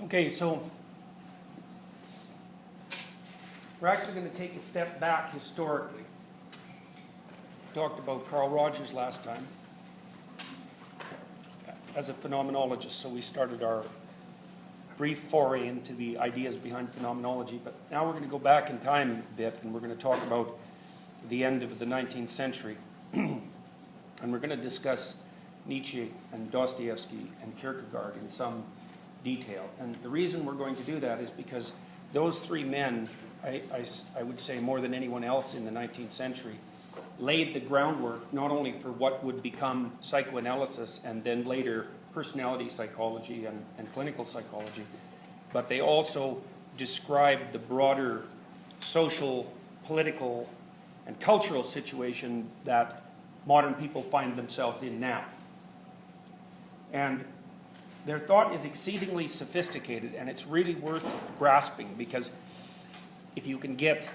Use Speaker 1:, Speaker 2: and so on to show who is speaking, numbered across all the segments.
Speaker 1: Okay, so we're actually going to take a step back historically. We talked about Carl Rogers last time as a phenomenologist, so we started our brief foray into the ideas behind phenomenology, but now we're going to go back in time a bit and we're going to talk about the end of the 19th century. And we're going to discuss Nietzsche and Dostoevsky and Kierkegaard in some detail. And the reason we're going to do that is because those three men, I would say more than anyone else in the 19th century, laid the groundwork not only for what would become psychoanalysis and then later personality psychology and clinical psychology, but they also described the broader social, political, and cultural situation that modern people find themselves in now. And their thought is exceedingly sophisticated, and it's really worth grasping, because if you can get,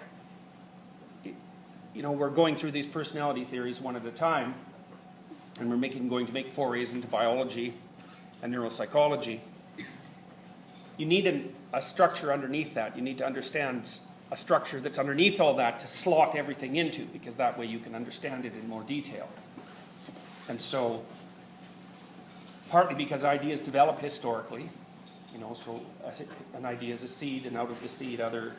Speaker 1: we're going through these personality theories one at a time, and we're going to make forays into biology and neuropsychology. You need a structure underneath that. You need to understand a structure that's underneath all that to slot everything into, because that way you can understand it in more detail. And so, partly because ideas develop historically, so an idea is a seed, and out of the seed other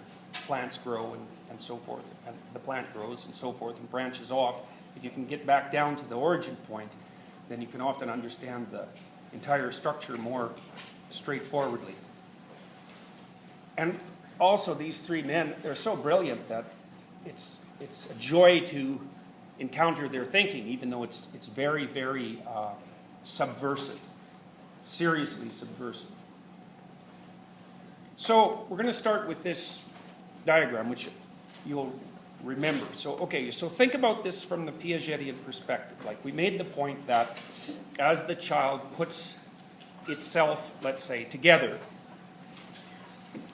Speaker 1: plants grow and so forth, and the plant grows and so forth and branches off. If you can get back down to the origin point, then you can often understand the entire structure more straightforwardly. And also these three men, they're so brilliant that it's a joy to encounter their thinking, even though it's very, very subversive, seriously subversive. So we're going to start with this diagram, which you'll remember. So think about this from the Piagetian perspective. Like, we made the point that as the child puts itself, let's say, together,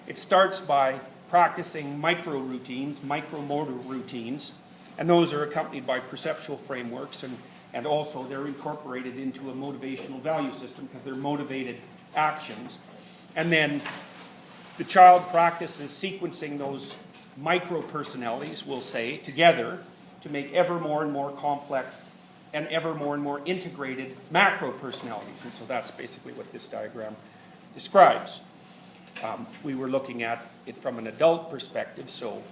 Speaker 1: it starts by practicing micro-routines, micromotor routines, and those are accompanied by perceptual frameworks, and also they're incorporated into a motivational value system because they're motivated actions. And then the child practices sequencing those micro-personalities, we'll say, together to make ever more and more complex and ever more and more integrated macro-personalities. And so that's basically what this diagram describes. We were looking at it from an adult perspective, so,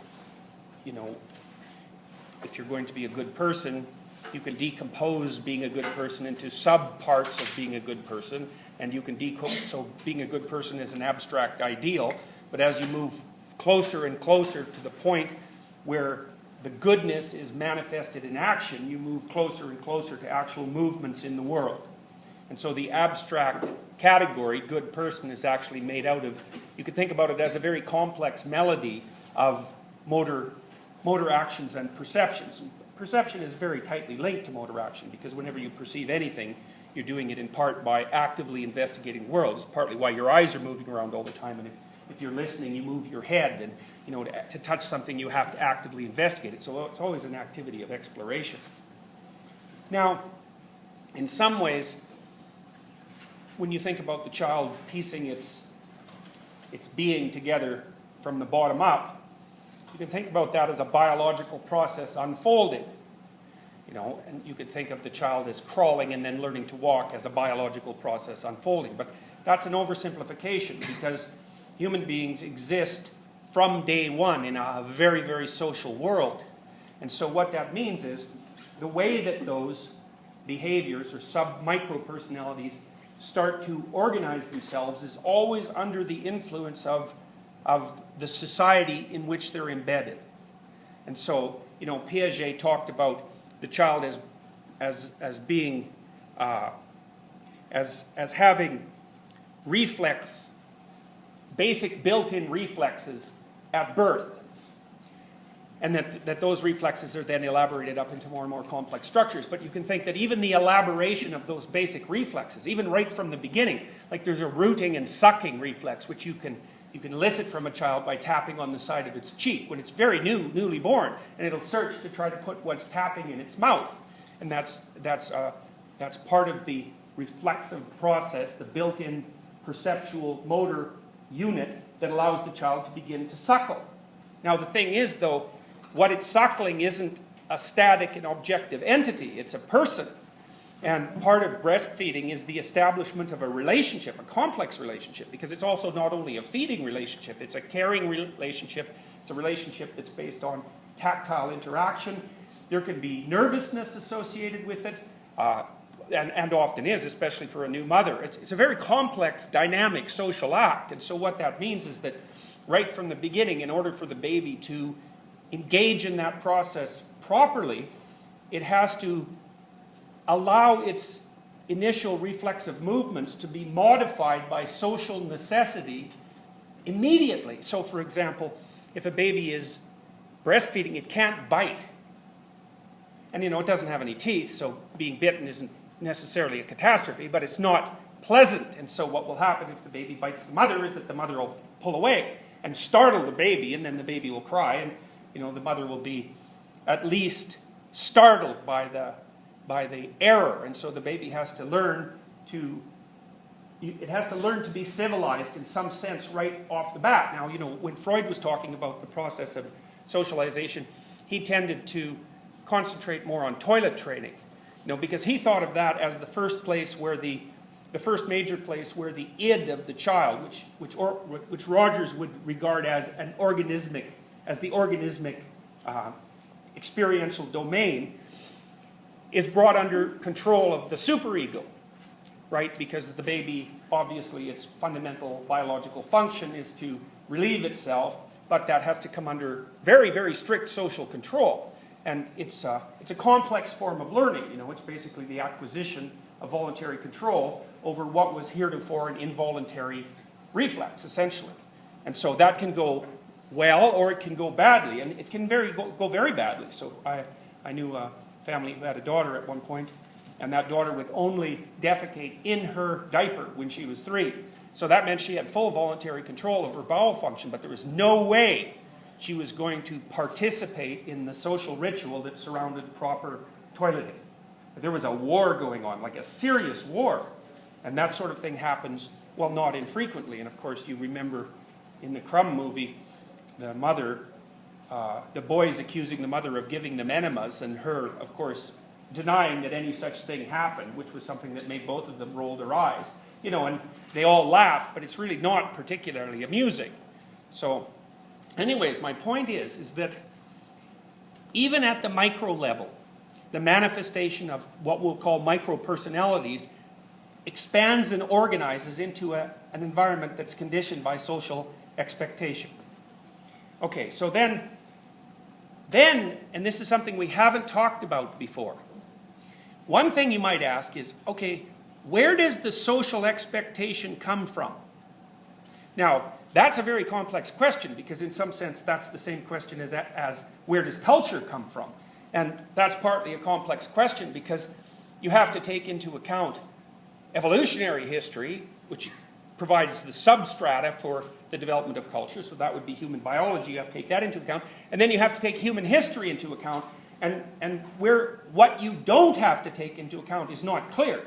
Speaker 1: if you're going to be a good person, you can decompose being a good person into sub-parts of being a good person, and you can so being a good person is an abstract ideal, but as you move closer and closer to the point where the goodness is manifested in action, you move closer and closer to actual movements in the world. And so the abstract category, good person, is actually made out of, you could think about it as a very complex melody of motor actions and perceptions. And perception is very tightly linked to motor action, because whenever you perceive anything, you're doing it in part by actively investigating the world. It's partly why your eyes are moving around all the time, and if you're listening, you move your head, and to touch something you have to actively investigate it. So it's always an activity of exploration. Now, in some ways, when you think about the child piecing its being together from the bottom up, you can think about that as a biological process unfolding. And you could think of the child as crawling and then learning to walk as a biological process unfolding. But that's an oversimplification, because human beings exist from day one in a very, very social world. And so what that means is the way that those behaviors or sub-micro-personalities start to organize themselves is always under the influence of the society in which they're embedded. And so, Piaget talked about the child as being as having basic built-in reflexes at birth, and that those reflexes are then elaborated up into more and more complex structures. But you can think that even the elaboration of those basic reflexes, even right from the beginning, like there's a rooting and sucking reflex, which you can elicit from a child by tapping on the side of its cheek when it's very newly born, and it'll search to try to put what's tapping in its mouth. And that's part of the reflexive process, the built-in perceptual motor unit that allows the child to begin to suckle. Now the thing is, though, what it's suckling isn't a static and objective entity, it's a person. And part of breastfeeding is the establishment of a relationship, a complex relationship, because it's also not only a feeding relationship, it's a caring relationship, it's a relationship that's based on tactile interaction. There can be nervousness associated with it, and often is, especially for a new mother. It's a very complex, dynamic social act, and so what that means is that right from the beginning, in order for the baby to engage in that process properly, it has to allow its initial reflexive movements to be modified by social necessity immediately. So, for example, if a baby is breastfeeding, it can't bite. And, it doesn't have any teeth, so being bitten isn't necessarily a catastrophe, but it's not pleasant. And so what will happen if the baby bites the mother is that the mother will pull away and startle the baby, and then the baby will cry, and, the mother will be at least startled by the error. And so the baby has to learn to be civilized in some sense right off the bat. Now, when Freud was talking about the process of socialization, he tended to concentrate more on toilet training, because he thought of that as the first place where the first major place where the id of the child, which Rogers would regard as the organismic experiential domain, is brought under control of the superego, right? Because the baby, obviously, its fundamental biological function is to relieve itself, but that has to come under very, very strict social control. And it's a complex form of learning. It's basically the acquisition of voluntary control over what was heretofore an involuntary reflex, essentially. And so that can go well, or it can go badly, and it can go very badly. So I knew a family who had a daughter at one point, and that daughter would only defecate in her diaper when she was 3. So that meant she had full voluntary control of her bowel function, but there was no way she was going to participate in the social ritual that surrounded proper toileting. There was a war going on, like a serious war, and that sort of thing happens, well, not infrequently. And of course, you remember in the Crumb movie, the mother, the boys accusing the mother of giving them enemas, and her, of course, denying that any such thing happened, which was something that made both of them roll their eyes. And they all laughed, but it's really not particularly amusing. So, anyways, my point is that even at the micro level, the manifestation of what we'll call micro-personalities expands and organizes into an environment that's conditioned by social expectation. Okay, so then, and this is something we haven't talked about before, one thing you might ask is, okay, where does the social expectation come from? Now, that's a very complex question, because in some sense that's the same question as where does culture come from? And that's partly a complex question because you have to take into account evolutionary history, which provides the substrata for the development of culture, so that would be human biology. You have to take that into account. And then you have to take human history into account, and where what you don't have to take into account is not clear,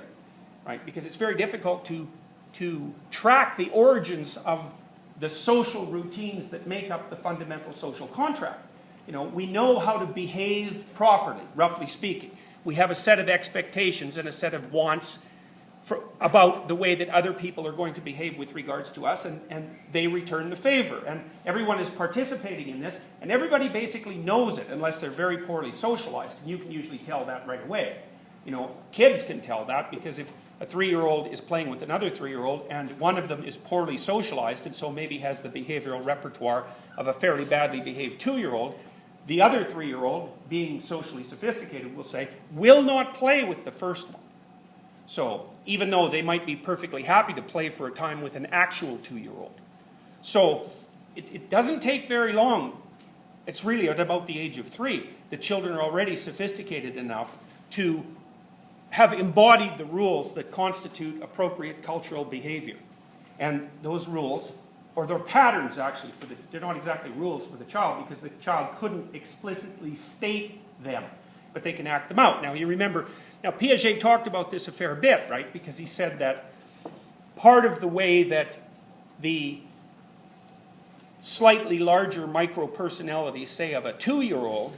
Speaker 1: right? Because it's very difficult to track the origins of the social routines that make up the fundamental social contract. We know how to behave properly, roughly speaking. We have a set of expectations and a set of wants about the way that other people are going to behave with regards to us, and they return the favor. And everyone is participating in this, and everybody basically knows it, unless they're very poorly socialized. And you can usually tell that right away. Kids can tell that, because if a 3-year-old is playing with another 3-year-old, and one of them is poorly socialized, and so maybe has the behavioral repertoire of a fairly badly behaved 2-year-old, the other 3-year-old, being socially sophisticated, will say, will not play with the first one. So, even though they might be perfectly happy to play for a time with an actual 2-year-old. So, it doesn't take very long. It's really at about the age of 3 that children are already sophisticated enough to have embodied the rules that constitute appropriate cultural behavior. And those rules, or they're patterns actually, they're not exactly rules for the child, because the child couldn't explicitly state them, but they can act them out. Now you remember, Piaget talked about this a fair bit, right? Because he said that part of the way that the slightly larger micro-personalities, say of a 2-year-old,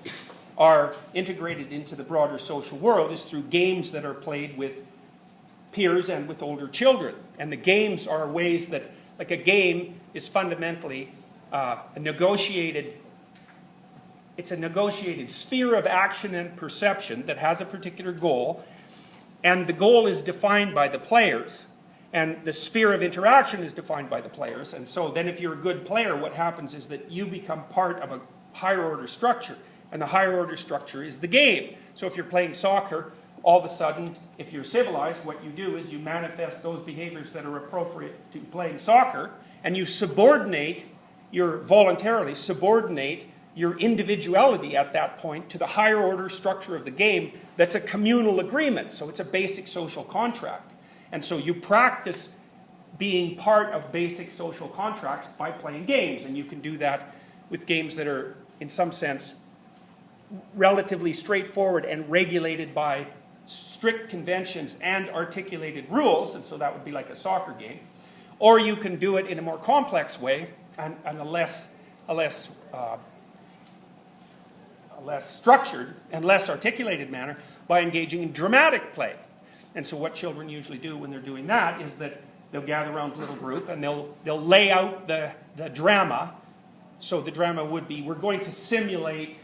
Speaker 1: are integrated into the broader social world is through games that are played with peers and with older children. And the games are ways that, like a game is fundamentally a negotiated sphere of action and perception that has a particular goal, and the goal is defined by the players, and the sphere of interaction is defined by the players. And so then if you're a good player, what happens is that you become part of a higher order structure, and the higher order structure is the game. So if you're playing soccer, all of a sudden, if you're civilized, what you do is you manifest those behaviors that are appropriate to playing soccer, and you voluntarily subordinate your individuality at that point to the higher order structure of the game that's a communal agreement. So it's a basic social contract. And so you practice being part of basic social contracts by playing games. And you can do that with games that are, in some sense, relatively straightforward and regulated by strict conventions and articulated rules. And so that would be like a soccer game. Or you can do it in a more complex way and a less structured and less articulated manner by engaging in dramatic play. And so what children usually do when they're doing that is that they'll gather around a little group and they'll lay out the drama. So the drama would be, we're going to simulate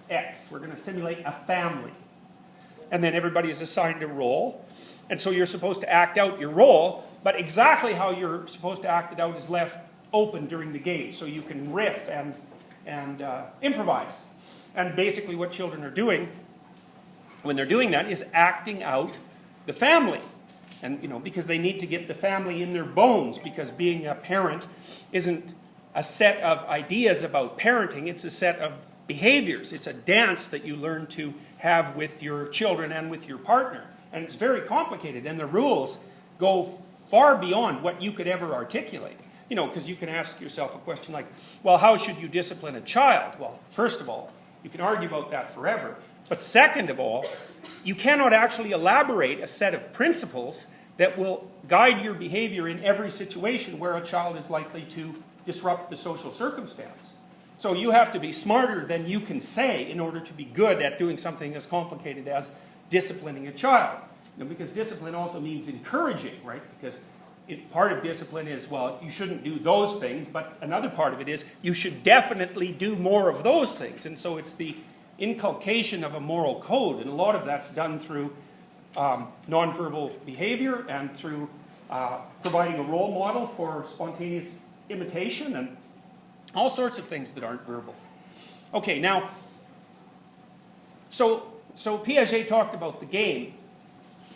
Speaker 1: X. We're going to simulate a family. And then everybody is assigned a role. And so you're supposed to act out your role, but exactly how you're supposed to act it out is left open during the game. So you can riff and improvise. And basically what children are doing when they're doing that is acting out the family. And, because they need to get the family in their bones, because being a parent isn't a set of ideas about parenting, it's a set of behaviors. It's a dance that you learn to have with your children and with your partner. And it's very complicated, and the rules go far beyond what you could ever articulate. Because you can ask yourself a question like, well, how should you discipline a child? Well, first of all, you can argue about that forever. But second of all, you cannot actually elaborate a set of principles that will guide your behavior in every situation where a child is likely to disrupt the social circumstance. So you have to be smarter than you can say in order to be good at doing something as complicated as disciplining a child. Because discipline also means encouraging, right? Because part of discipline is, well, you shouldn't do those things, but another part of it is you should definitely do more of those things. And so it's the inculcation of a moral code, and a lot of that's done through nonverbal behavior and through providing a role model for spontaneous imitation and all sorts of things that aren't verbal. Okay, now, so Piaget talked about the game,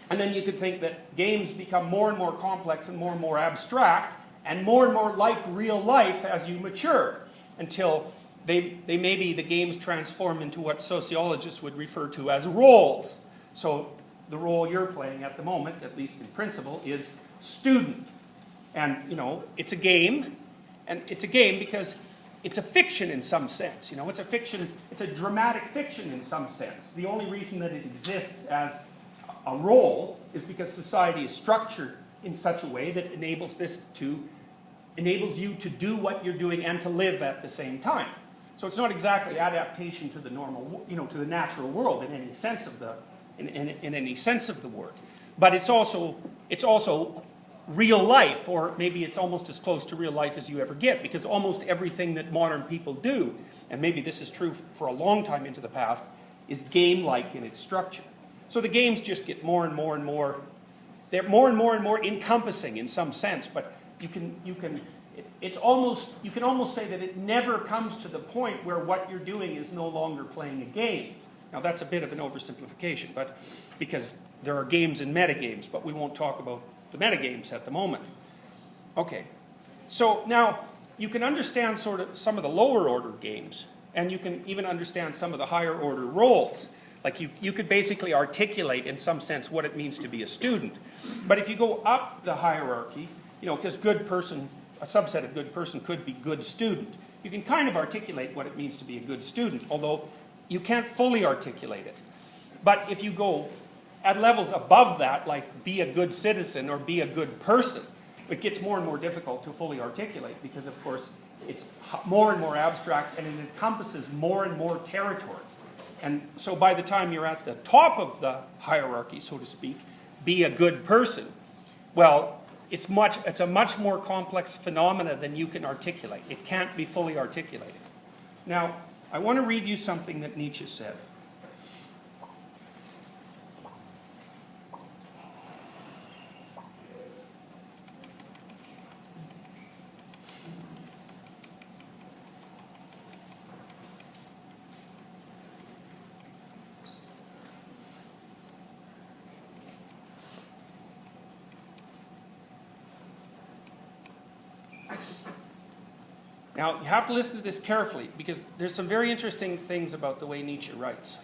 Speaker 1: and then you could think that games become more and more complex and more abstract and more like real life as you mature, until maybe the games transform into what sociologists would refer to as roles. So the role you're playing at the moment, at least in principle, is student. And, it's a game, and it's a game because it's a fiction in some sense. It's a fiction, it's a dramatic fiction in some sense. The only reason that it exists as a role is because society is structured in such a way that enables you to do what you're doing and to live at the same time. So it's not exactly adaptation to the normal, to the natural world in any sense of the word, but it's also real life, or maybe it's almost as close to real life as you ever get, because almost everything that modern people do, and maybe this is true for a long time into the past, is game-like in its structure. So the games just get more and more. They're more and more encompassing in some sense, but you can almost say that it never comes to the point where what you're doing is no longer playing a game. Now that's a bit of an oversimplification, but because there are games and metagames, but we won't talk about the metagames at the moment. Okay, so now you can understand sort of some of the lower order games, and you can even understand some of the higher order roles. Like you could basically articulate in some sense what it means to be a student. But if you go up the hierarchy, because good person, a subset of good person could be good student, you can kind of articulate what it means to be a good student, although you can't fully articulate it. But if you go at levels above that, like be a good citizen or be a good person, it gets more and more difficult to fully articulate, because of course it's more and more abstract, and it encompasses more and more territory. And so by the time you're at the top of the hierarchy, so to speak, be a good person, well, it's a much more complex phenomena than you can articulate. It can't be fully articulated. Now, I want to read you something that Nietzsche said. Now, you have to listen to this carefully, because there's some very interesting things about the way Nietzsche writes.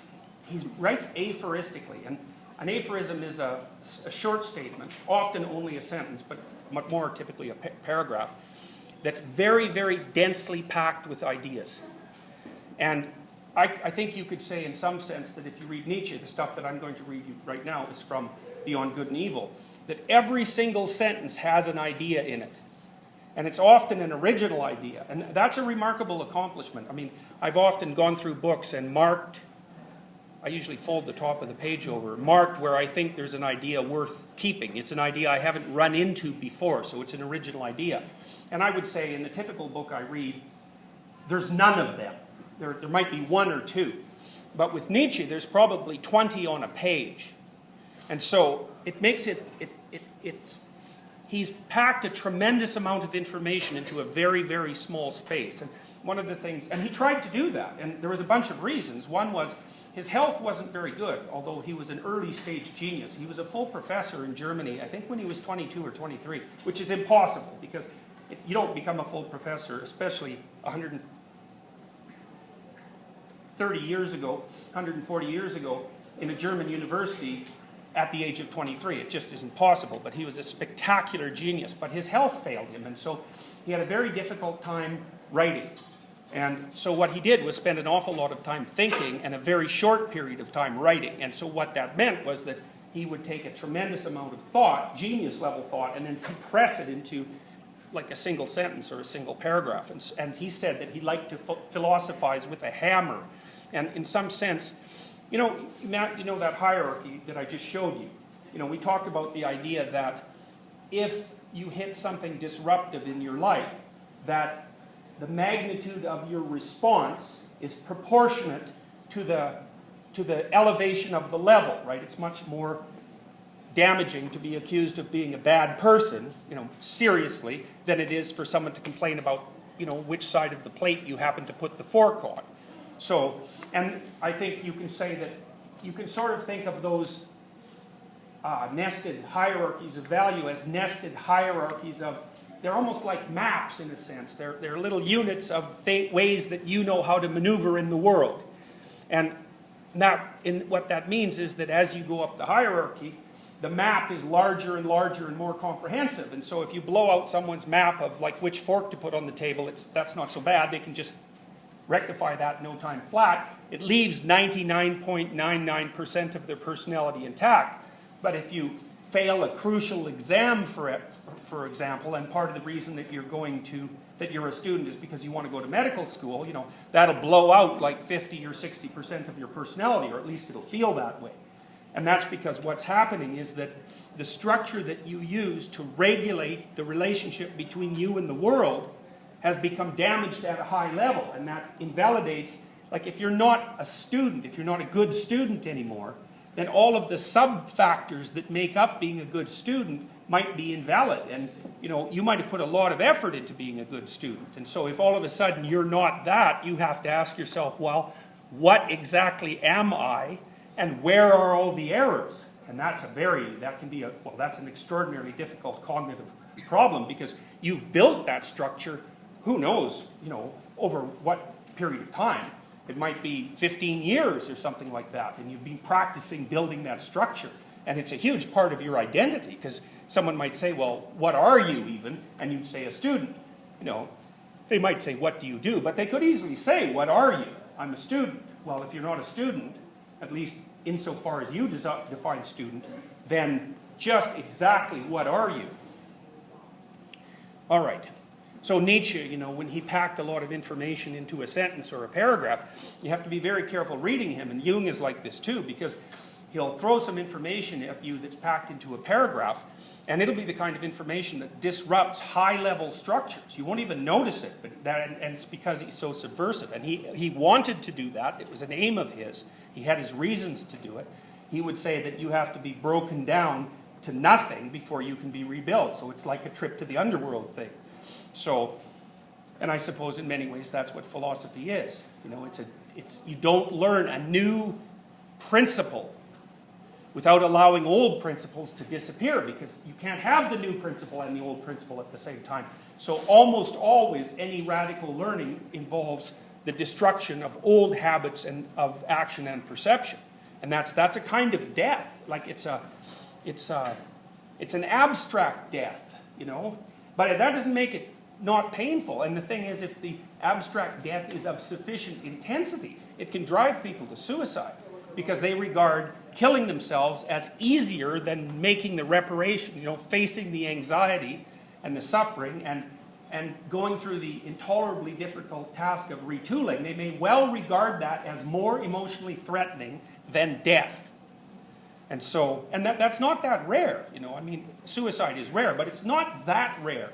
Speaker 1: He writes aphoristically, and an aphorism is a short statement, often only a sentence, but more typically a paragraph, that's very, very densely packed with ideas. And I think you could say in some sense that if you read Nietzsche, the stuff that I'm going to read you right now is from Beyond Good and Evil, that every single sentence has an idea in it. And it's often an original idea. And that's a remarkable accomplishment. I mean, I've often gone through books and marked, I usually fold the top of the page over, marked where I think there's an idea worth keeping. It's an idea I haven't run into before, so it's an original idea. And I would say in the typical book I read, there's none of them. There might be one or two. But with Nietzsche, there's probably 20 on a page. And so it makes it's he's packed a tremendous amount of information into a very, very small space. And one of the things, and he tried to do that, and there was a bunch of reasons. One was his health wasn't very good, although he was an early stage genius. He was a full professor in Germany, I think when he was 22 or 23, which is impossible, because you don't become a full professor, especially 130 years ago, 140 years ago, in a German university, at the age of 23. It just isn't possible. But he was a spectacular genius. But his health failed him, and so he had a very difficult time writing. And so what he did was spend an awful lot of time thinking and a very short period of time writing. And so what that meant was that he would take a tremendous amount of thought, genius-level thought, and then compress it into like a single sentence or a single paragraph. And he said that he liked to philosophize with a hammer. And in some sense, you know, Matt, you know that hierarchy that I just showed you. You know, we talked about the idea that if you hit something disruptive in your life, that the magnitude of your response is proportionate to the elevation of the level, right? It's much more damaging to be accused of being a bad person, you know, seriously, than it is for someone to complain about, you know, which side of the plate you happen to put the fork on. So, and I think you can say that you can sort of think of those nested hierarchies of value as nested hierarchies of, they're almost like maps in a sense. They're little units of ways that you know how to maneuver in the world. And what that means is that as you go up the hierarchy, the map is larger and larger and more comprehensive. And so if you blow out someone's map of like which fork to put on the table, that's not so bad. They can just rectify that in no time flat. It leaves 99.99% of their personality intact. But if you fail a crucial exam, for example, and part of the reason that you're a student is because you want to go to medical school, you know, that'll blow out like 50 or 60% of your personality, or at least it'll feel that way. And that's because what's happening is that the structure that you use to regulate the relationship between you and the world has become damaged at a high level, and that invalidates, like if you're not a student, if you're not a good student anymore, then all of the sub-factors that make up being a good student might be invalid. And you know, you might have put a lot of effort into being a good student. And so if all of a sudden you're not that, you have to ask yourself, well, what exactly am I, and where are all the errors? And that's that's an extraordinarily difficult cognitive problem, because you've built that structure, who knows, you know, over what period of time. It might be 15 years or something like that, and you've been practicing building that structure. And it's a huge part of your identity, because someone might say, well, what are you even? And you'd say a student. You know, they might say, what do you do? But they could easily say, what are you? I'm a student. Well, if you're not a student, at least insofar as you define student, then just exactly what are you? All right. So Nietzsche, you know, when he packed a lot of information into a sentence or a paragraph, you have to be very careful reading him. And Jung is like this too, because he'll throw some information at you that's packed into a paragraph, and it'll be the kind of information that disrupts high-level structures. You won't even notice it, and it's because he's so subversive. And he wanted to do that. It was an aim of his. He had his reasons to do it. He would say that you have to be broken down to nothing before you can be rebuilt. So it's like a trip to the underworld thing. So, and I suppose in many ways that's what philosophy is. You know, you don't learn a new principle without allowing old principles to disappear, because you can't have the new principle and the old principle at the same time. So almost always any radical learning involves the destruction of old habits and of action and perception. And that's a kind of death. Like it's an abstract death, you know. But that doesn't make it not painful. And the thing is, if the abstract death is of sufficient intensity, it can drive people to suicide, because they regard killing themselves as easier than making the reparation, you know, facing the anxiety and the suffering and going through the intolerably difficult task of retooling. They may well regard that as more emotionally threatening than death. And so, and that's not that rare, you know. I mean, suicide is rare, but it's not that rare.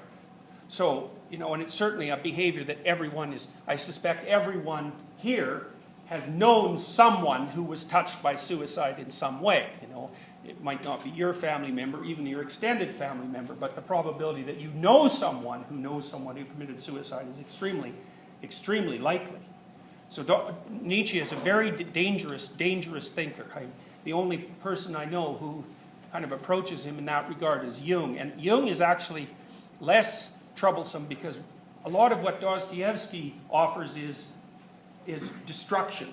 Speaker 1: So, you know, and it's certainly a behavior that everyone is, I suspect everyone here has known someone who was touched by suicide in some way. You know, it might not be your family member, even your extended family member, but the probability that you know someone who committed suicide is extremely, extremely likely. So Nietzsche is a very dangerous thinker. The only person I know who kind of approaches him in that regard is Jung. And Jung is actually less troublesome, because a lot of what Dostoevsky offers is destruction.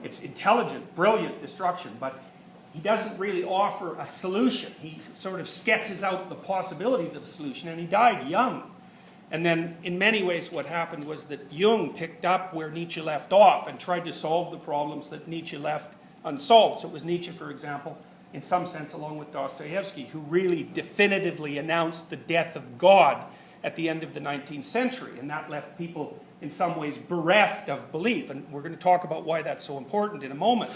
Speaker 1: It's intelligent, brilliant destruction, but he doesn't really offer a solution. He sort of sketches out the possibilities of a solution, and he died young. And then, in many ways, what happened was that Jung picked up where Nietzsche left off and tried to solve the problems that Nietzsche left unsolved. So it was Nietzsche, for example, in some sense, along with Dostoevsky, who really definitively announced the death of God at the end of the 19th century. And that left people, in some ways, bereft of belief. And we're going to talk about why that's so important in a moment.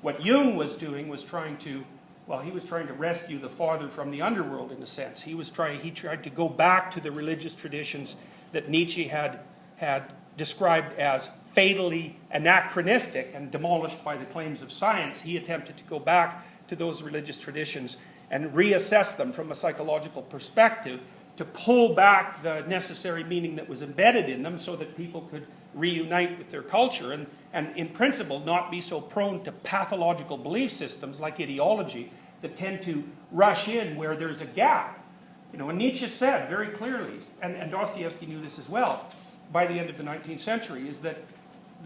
Speaker 1: What Jung was doing was trying to rescue the father from the underworld, in a sense. He tried to go back to the religious traditions that Nietzsche had described as fatally anachronistic and demolished by the claims of science. He attempted to go back to those religious traditions and reassess them from a psychological perspective, to pull back the necessary meaning that was embedded in them so that people could reunite with their culture and in principle not be so prone to pathological belief systems like ideology that tend to rush in where there's a gap. You know, and Nietzsche said very clearly, and Dostoevsky knew this as well, by the end of the 19th century, is that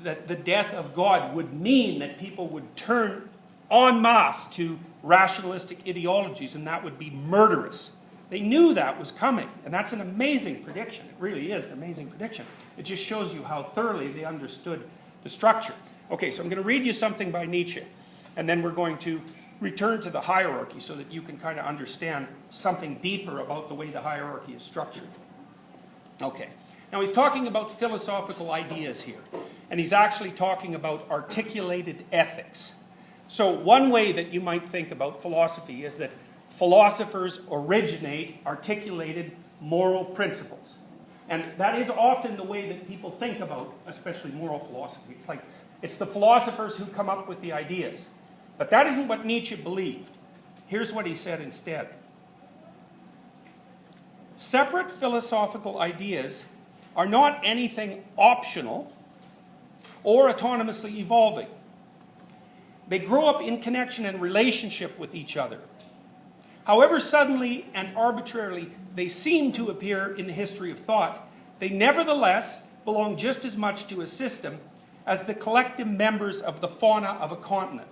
Speaker 1: the death of God would mean that people would turn en masse to rationalistic ideologies, and that would be murderous. They knew that was coming, and that's an amazing prediction. It really is an amazing prediction. It just shows you how thoroughly they understood the structure. Okay, so I'm going to read you something by Nietzsche, and then we're going to return to the hierarchy so that you can kind of understand something deeper about the way the hierarchy is structured. Okay, now he's talking about philosophical ideas here, and he's actually talking about articulated ethics. So one way that you might think about philosophy is that philosophers originate articulated moral principles. And that is often the way that people think about, especially moral philosophy. It's like, it's the philosophers who come up with the ideas. But that isn't what Nietzsche believed. Here's what he said instead. Separate philosophical ideas are not anything optional or autonomously evolving. They grow up in connection and relationship with each other. However suddenly and arbitrarily they seem to appear in the history of thought, they nevertheless belong just as much to a system as the collective members of the fauna of a continent.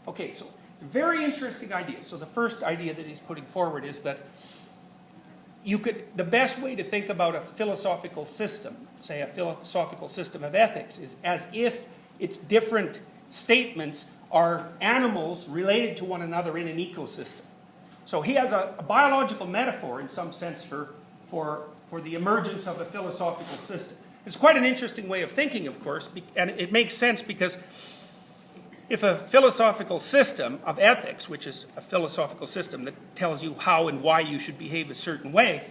Speaker 1: Okay, so it's a very interesting idea. So the first idea that he's putting forward is that the best way to think about a philosophical system, say a philosophical system of ethics, is as if its different statements are animals related to one another in an ecosystem. So he has a biological metaphor, in some sense, for for the emergence of a philosophical system. It's quite an interesting way of thinking, of course, and it makes sense because if a philosophical system of ethics, which is a philosophical system that tells you how and why you should behave a certain way,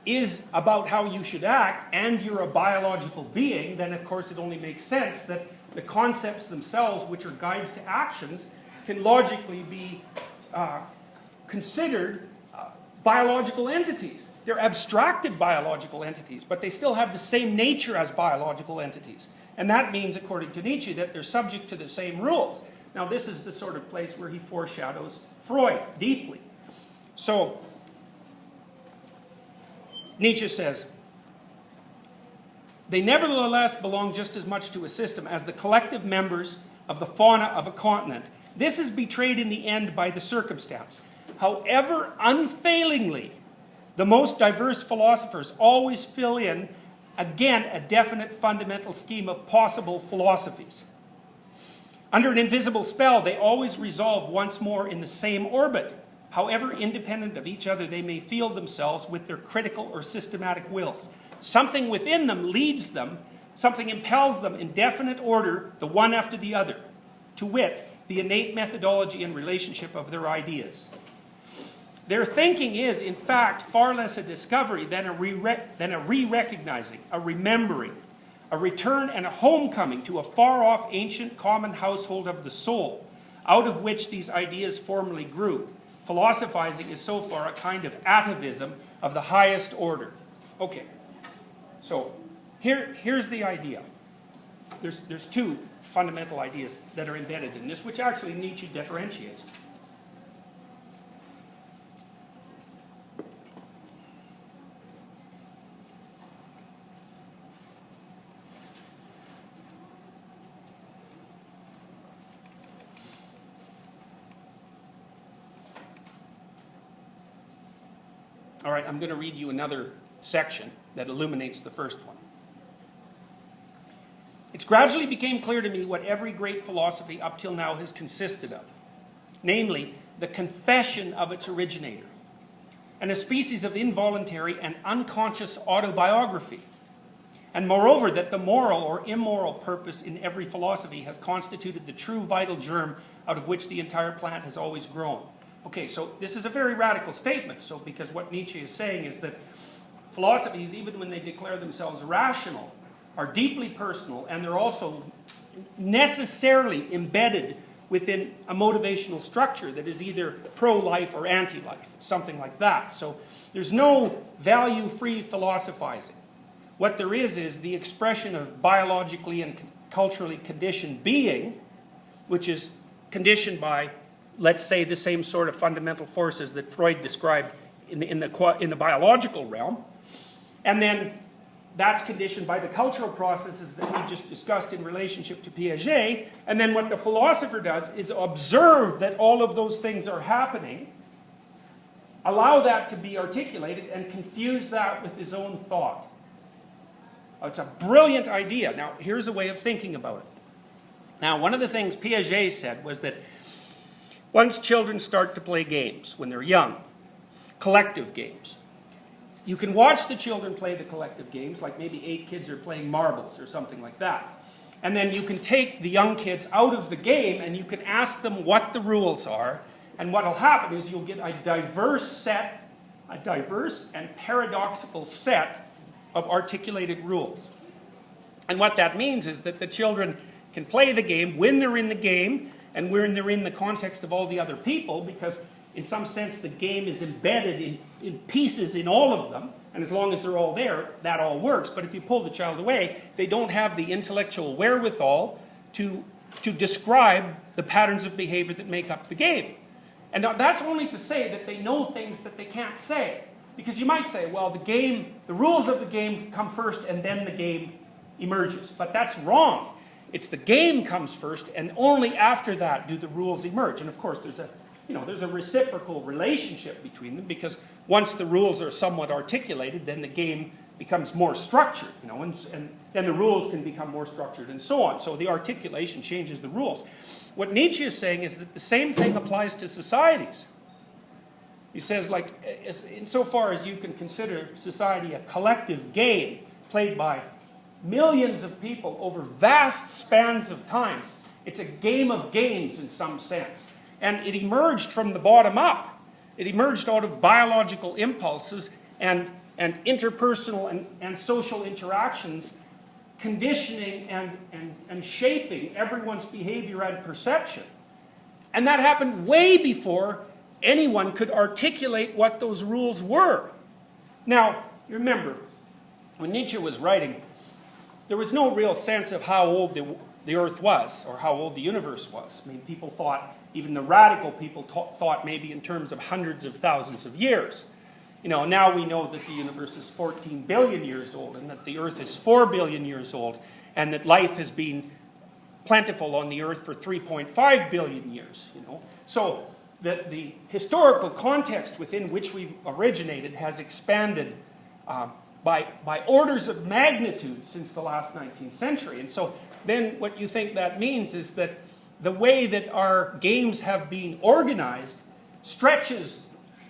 Speaker 1: is about how you should act, and you're a biological being, then of course it only makes sense that the concepts themselves, which are guides to actions, can logically be considered biological entities. They're abstracted biological entities, but they still have the same nature as biological entities. And that means, according to Nietzsche, that they're subject to the same rules. Now, this is the sort of place where he foreshadows Freud deeply. So, Nietzsche says, they nevertheless belong just as much to a system as the collective members of the fauna of a continent. This is betrayed in the end by the circumstance. However unfailingly, the most diverse philosophers always fill in, again, a definite fundamental scheme of possible philosophies. Under an invisible spell, they always resolve once more in the same orbit. However independent of each other they may feel themselves with their critical or systematic wills. Something within them leads them, something impels them in definite order, the one after the other. To wit, the innate methodology and relationship of their ideas. Their thinking is, in fact, far less a discovery than a re-recognizing, a remembering, a return and a homecoming to a far-off ancient common household of the soul, out of which these ideas formerly grew. Philosophizing is so far a kind of atavism of the highest order. Okay, so here's the idea. There's two fundamental ideas that are embedded in this, which actually Nietzsche differentiates. All right, I'm going to read you another section that illuminates the first one. It gradually became clear to me what every great philosophy up till now has consisted of, namely, the confession of its originator, and a species of involuntary and unconscious autobiography, and moreover, that the moral or immoral purpose in every philosophy has constituted the true vital germ out of which the entire plant has always grown. Okay, so this is a very radical statement, because what Nietzsche is saying is that philosophies, even when they declare themselves rational, are deeply personal, and they're also necessarily embedded within a motivational structure that is either pro-life or anti-life, something like that. So there's no value-free philosophizing. What there is the expression of biologically and culturally conditioned being, which is conditioned by, let's say, the same sort of fundamental forces that Freud described in the biological realm. And then that's conditioned by the cultural processes that we just discussed in relationship to Piaget. And then what the philosopher does is observe that all of those things are happening, allow that to be articulated, and confuse that with his own thought. It's a brilliant idea. Now, here's a way of thinking about it. Now, one of the things Piaget said was that once children start to play games, when they're young, collective games, you can watch the children play the collective games, like maybe 8 kids are playing marbles or something like that. And then you can take the young kids out of the game and you can ask them what the rules are. And what will happen is you'll get a diverse and paradoxical set of articulated rules. And what that means is that the children can play the game when they're in the game and when they're in the context of all the other people, because in some sense the game is embedded in pieces in all of them, and as long as they're all there, that all works. But if you pull the child away, they don't have the intellectual wherewithal to describe the patterns of behavior that make up the game. And that's only to say that they know things that they can't say. Because you might say, well, the rules of the game come first and then the game emerges. But that's wrong. It's the game comes first, and only after that do the rules emerge. And of course, there's a reciprocal relationship between them, because once the rules are somewhat articulated, then the game becomes more structured, and then the rules can become more structured and so on. So the articulation changes the rules. What Nietzsche is saying is that the same thing applies to societies. He says, like, insofar as you can consider society a collective game played by millions of people over vast spans of time, it's a game of games in some sense. And it emerged from the bottom up. It emerged out of biological impulses and interpersonal and social interactions, conditioning and shaping everyone's behavior and perception. And that happened way before anyone could articulate what those rules were. Now, remember, when Nietzsche was writing, there was no real sense of how old the Earth was or how old the universe was. I mean, people thought, even the radical people thought maybe in terms of hundreds of thousands of years. You know, now we know that the universe is 14 billion years old and that the Earth is 4 billion years old and that life has been plentiful on the Earth for 3.5 billion years, you know. So the historical context within which we've originated has expanded by orders of magnitude since the last 19th century. And so then what you think that means is that the way that our games have been organized stretches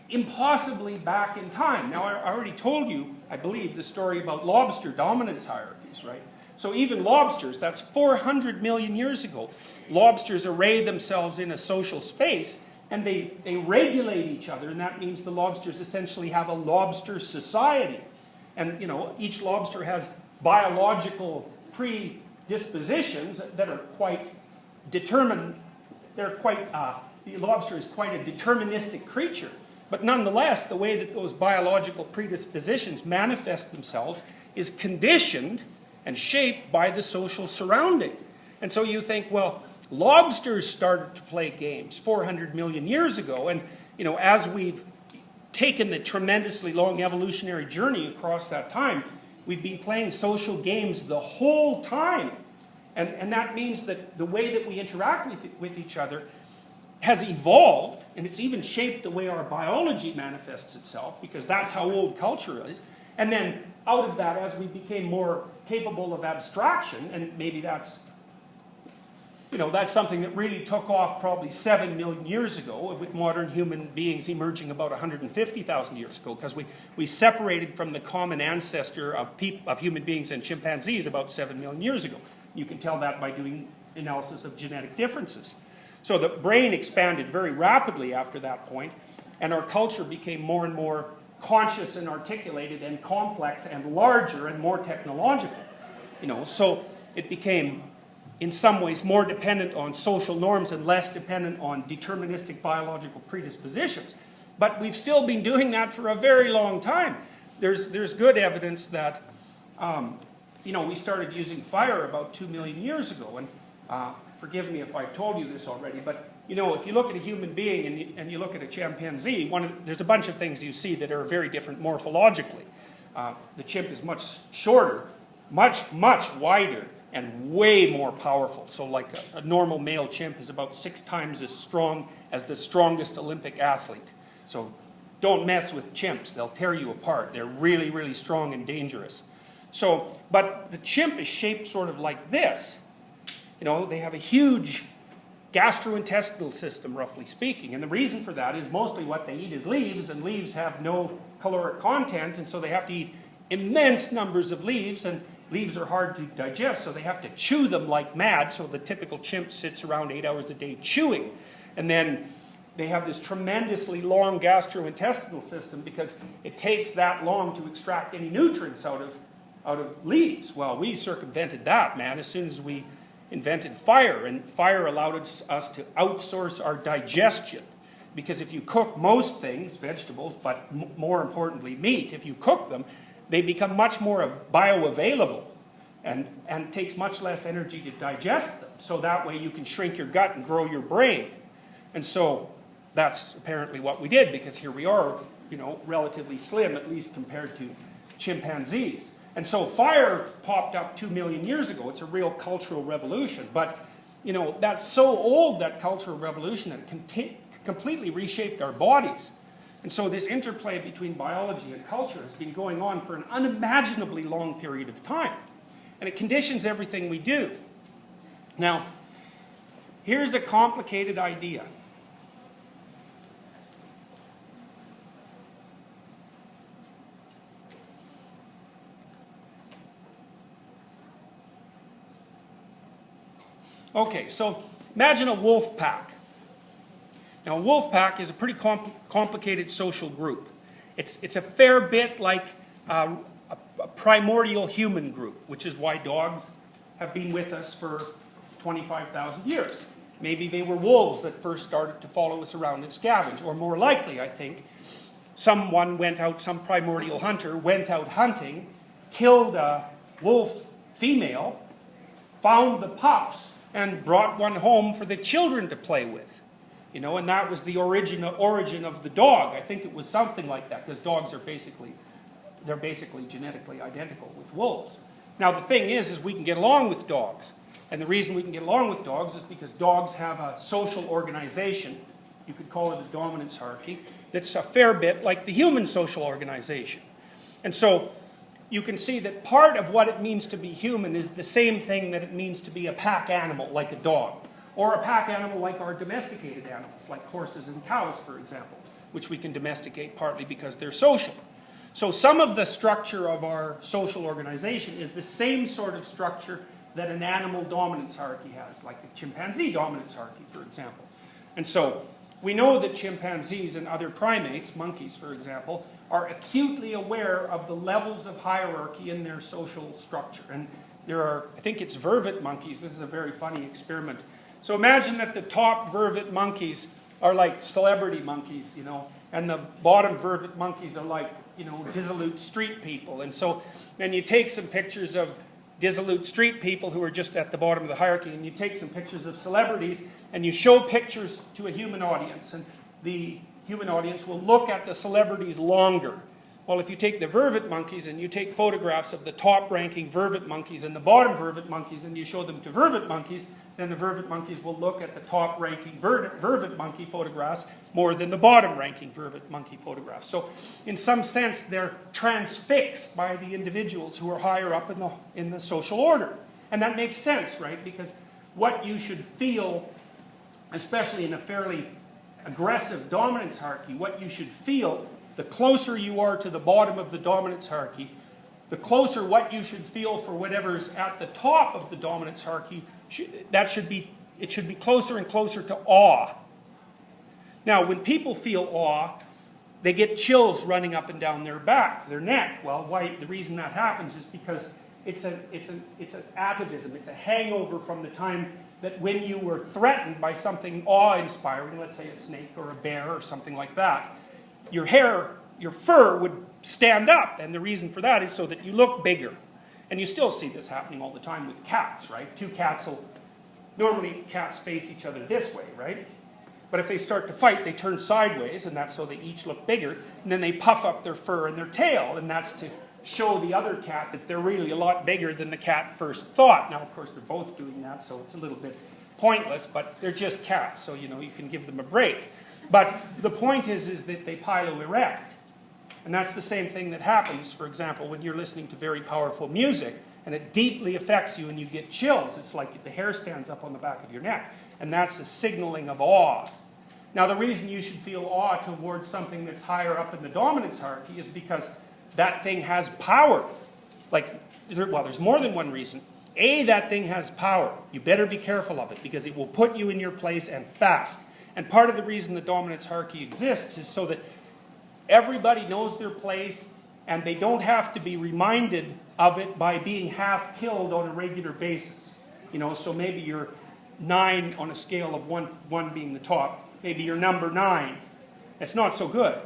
Speaker 1: impossibly back in time. Now, I already told you, I believe, the story about lobster dominance hierarchies, right? So even lobsters, that's 400 million years ago, lobsters array themselves in a social space and they regulate each other, and that means the lobsters essentially have a lobster society. And, you know, each lobster has biological predispositions that are quite determined. The lobster is quite a deterministic creature. But nonetheless, the way that those biological predispositions manifest themselves is conditioned and shaped by the social surrounding. And so you think, well, lobsters started to play games 400 million years ago, and, you know, as we've taken the tremendously long evolutionary journey across that time, we've been playing social games the whole time. And that means that the way that we interact with each other has evolved, and it's even shaped the way our biology manifests itself, because that's how old culture is. And then out of that, as we became more capable of abstraction, and maybe that's, you know, that's something that really took off probably 7 million years ago, with modern human beings emerging about 150,000 years ago, because we separated from the common ancestor of human beings and chimpanzees about 7 million years ago. You can tell that by doing analysis of genetic differences. So the brain expanded very rapidly after that point, and our culture became more and more conscious and articulated and complex and larger and more technological. You know, so it became, in some ways, more dependent on social norms and less dependent on deterministic biological predispositions. But we've still been doing that for a very long time. There's good evidence that, you know, we started using fire about 2 million years ago. And forgive me if I've told you this already, but, you know, if you look at a human being and you look at a chimpanzee, there's a bunch of things you see that are very different morphologically. The chimp is much shorter, much wider, and way more powerful. So like a normal male chimp is about 6 times as strong as the strongest Olympic athlete. So don't mess with chimps. They'll tear you apart. They're really, really strong and dangerous. So, but the chimp is shaped sort of like this. You know, they have a huge gastrointestinal system, roughly speaking. And the reason for that is mostly what they eat is leaves, and leaves have no caloric content, and so they have to eat immense numbers of leaves, and leaves are hard to digest, so they have to chew them like mad. So the typical chimp sits around 8 hours a day chewing. And then they have this tremendously long gastrointestinal system because it takes that long to extract any nutrients out of leaves. Well, we circumvented that, man, as soon as we invented fire, and fire allowed us to outsource our digestion. Because if you cook most things, vegetables, but more importantly meat, if you cook them, they become much more bioavailable, and it takes much less energy to digest them. So that way you can shrink your gut and grow your brain. And so that's apparently what we did, because here we are, you know, relatively slim, at least compared to chimpanzees. And so fire popped up 2 million years ago. It's a real cultural revolution. But, you know, that's so old, that cultural revolution, that it completely reshaped our bodies. And so this interplay between biology and culture has been going on for an unimaginably long period of time. And it conditions everything we do. Now, here's a complicated idea. Okay, so imagine a wolf pack. Now, a wolf pack is a pretty complicated social group. It's a fair bit like a primordial human group, which is why dogs have been with us for 25,000 years. Maybe they were wolves that first started to follow us around and scavenge, or more likely, I think, some primordial hunter went out hunting, killed a wolf female, found the pups, and brought one home for the children to play with. You know, and that was the origin of the dog. I think it was something like that, because dogs are basically genetically identical with wolves. Now the thing is we can get along with dogs. And the reason we can get along with dogs is because dogs have a social organization, you could call it a dominance hierarchy, that's a fair bit like the human social organization. And so you can see that part of what it means to be human is the same thing that it means to be a pack animal, like a dog. Or a pack animal like our domesticated animals, like horses and cows, for example, which we can domesticate partly because they're social. So some of the structure of our social organization is the same sort of structure that an animal dominance hierarchy has, like a chimpanzee dominance hierarchy, for example. And so we know that chimpanzees and other primates, monkeys for example, are acutely aware of the levels of hierarchy in their social structure. And there are, I think it's vervet monkeys, this is a very funny experiment. So imagine that the top vervet monkeys are like celebrity monkeys, you know, and the bottom vervet monkeys are like, you know, dissolute street people. And so then you take some pictures of dissolute street people who are just at the bottom of the hierarchy, and you take some pictures of celebrities, and you show pictures to a human audience, and the human audience will look at the celebrities longer. Well, if you take the vervet monkeys and you take photographs of the top-ranking vervet monkeys and the bottom vervet monkeys and you show them to vervet monkeys, then the vervet monkeys will look at the top-ranking vervet monkey photographs more than the bottom-ranking vervet monkey photographs. So, in some sense, they're transfixed by the individuals who are higher up in the social order. And that makes sense, right? Because what you should feel, especially in a fairly aggressive dominance hierarchy, what you should feel, the closer you are to the bottom of the dominance hierarchy, the closer what you should feel for whatever's at the top of the dominance hierarchy, it should be closer and closer to awe. Now, when people feel awe, they get chills running up and down their back, their neck. Well, the reason that happens is because it's an atavism, it's a hangover from the time that when you were threatened by something awe-inspiring, let's say a snake or a bear or something like that, your fur would stand up, and the reason for that is so that you look bigger. And you still see this happening all the time with cats, right? Normally cats face each other this way, right? But if they start to fight, they turn sideways, and that's so they each look bigger, and then they puff up their fur and their tail, and that's to show the other cat that they're really a lot bigger than the cat first thought. Now, of course, they're both doing that, so it's a little bit pointless, but they're just cats, so, you know, you can give them a break. But the point is that they pilo-erect. And that's the same thing that happens, for example, when you're listening to very powerful music, and it deeply affects you and you get chills. It's like the hair stands up on the back of your neck. And that's a signaling of awe. Now, the reason you should feel awe towards something that's higher up in the dominance hierarchy is because that thing has power. There's more than one reason. A, that thing has power. You better be careful of it, because it will put you in your place and fast. And part of the reason the dominance hierarchy exists is so that everybody knows their place, and they don't have to be reminded of it by being half killed on a regular basis. You know, so maybe you're 9 on a scale of 1 being the top. Maybe you're number 9. It's not so good.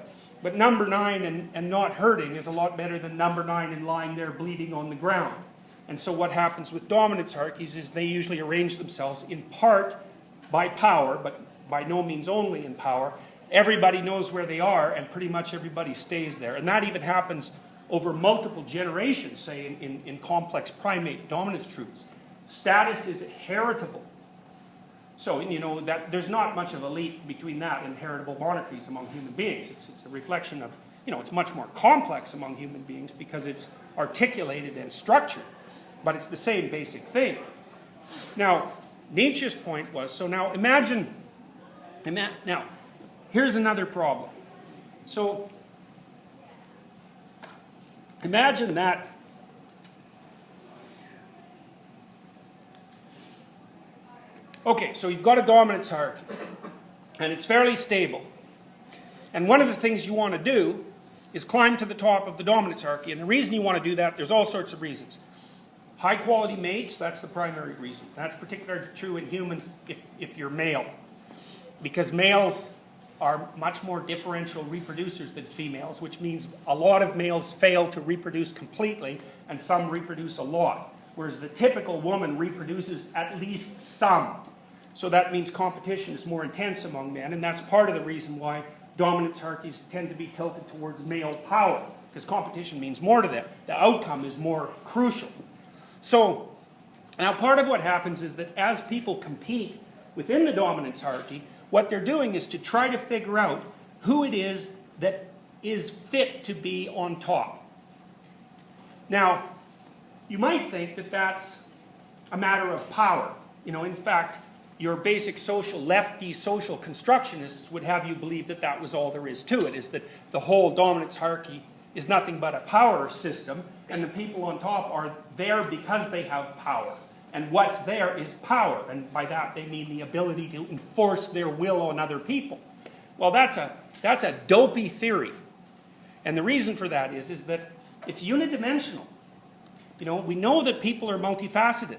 Speaker 1: But number 9 and not hurting is a lot better than number 9 and lying there bleeding on the ground. And so what happens with dominance hierarchies is they usually arrange themselves in part by power, but by no means only in power. Everybody knows where they are, and pretty much everybody stays there. And that even happens over multiple generations, say in complex primate dominance groups. Status is heritable. So, you know, that there's not much of a leap between that and heritable monarchies among human beings. It's a reflection of, you know, it's much more complex among human beings because it's articulated and structured. But it's the same basic thing. Now, Nietzsche's point was, so now imagine, now, here's another problem. So, imagine that Okay, so you've got a dominance hierarchy, and it's fairly stable. And one of the things you want to do is climb to the top of the dominance hierarchy. And the reason you want to do that, there's all sorts of reasons. High quality mates, that's the primary reason. That's particularly true in humans if you're male. Because males are much more differential reproducers than females, which means a lot of males fail to reproduce completely, and some reproduce a lot. Whereas the typical woman reproduces at least some. So that means competition is more intense among men, and that's part of the reason why dominance hierarchies tend to be tilted towards male power, because competition means more to them. The outcome is more crucial. So, now part of what happens is that as people compete within the dominance hierarchy, what they're doing is to try to figure out who it is that is fit to be on top. Now, you might think that that's a matter of power. You know, in fact, your basic lefty social constructionists would have you believe that that was all there is to it, is that the whole dominance hierarchy is nothing but a power system, and the people on top are there because they have power. And what's there is power, and by that they mean the ability to enforce their will on other people. Well, that's a dopey theory. And the reason for that is that it's unidimensional. You know, we know that people are multifaceted.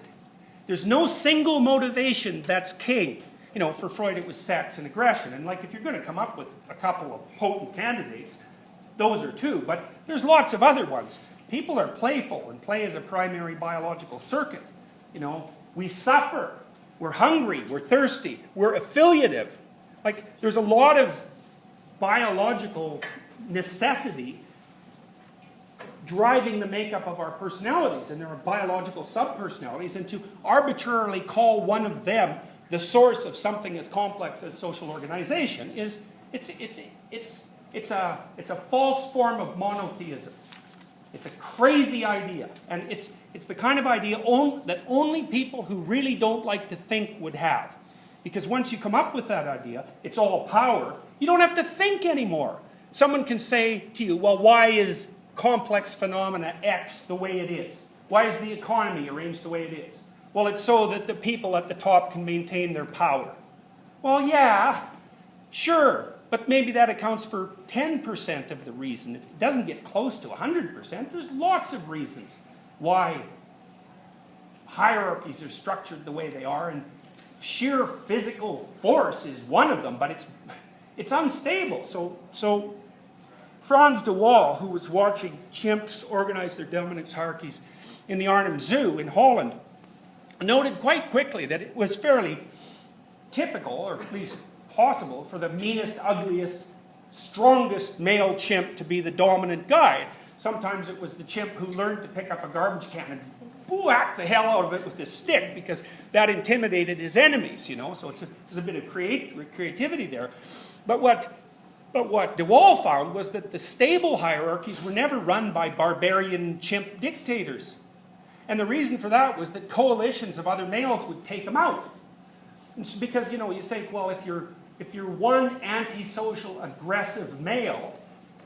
Speaker 1: There's no single motivation that's king. You know, for Freud it was sex and aggression. And like if you're going to come up with a couple of potent candidates, those are two. But there's lots of other ones. People are playful, and play is a primary biological circuit. You know, we suffer. We're hungry. We're thirsty. We're affiliative. Like there's a lot of biological necessity driving the makeup of our personalities, and there are biological subpersonalities, and to arbitrarily call one of them the source of something as complex as social organization is it's a false form of monotheism. It's a crazy idea, and it's the kind of idea that only people who really don't like to think would have. Because once you come up with that idea, it's all power. You don't have to think anymore. Someone can say to you, well, why is complex phenomena X the way it is? Why is the economy arranged the way it is? Well, it's so that the people at the top can maintain their power. Well, yeah, sure, but maybe that accounts for 10% of the reason. It doesn't get close to 100%. There's lots of reasons why hierarchies are structured the way they are, and sheer physical force is one of them, but it's unstable. So Frans de Waal, who was watching chimps organize their dominance hierarchies in the Arnhem Zoo in Holland, noted quite quickly that it was fairly typical, or at least possible, for the meanest, ugliest, strongest male chimp to be the dominant guy. Sometimes it was the chimp who learned to pick up a garbage can and whack the hell out of it with his stick, because that intimidated his enemies, you know. So there's a bit of creativity there. But what de Waal found was that the stable hierarchies were never run by barbarian chimp dictators. And the reason for that was that coalitions of other males would take them out. It's because, you know, you think, well, if you're one antisocial, aggressive male,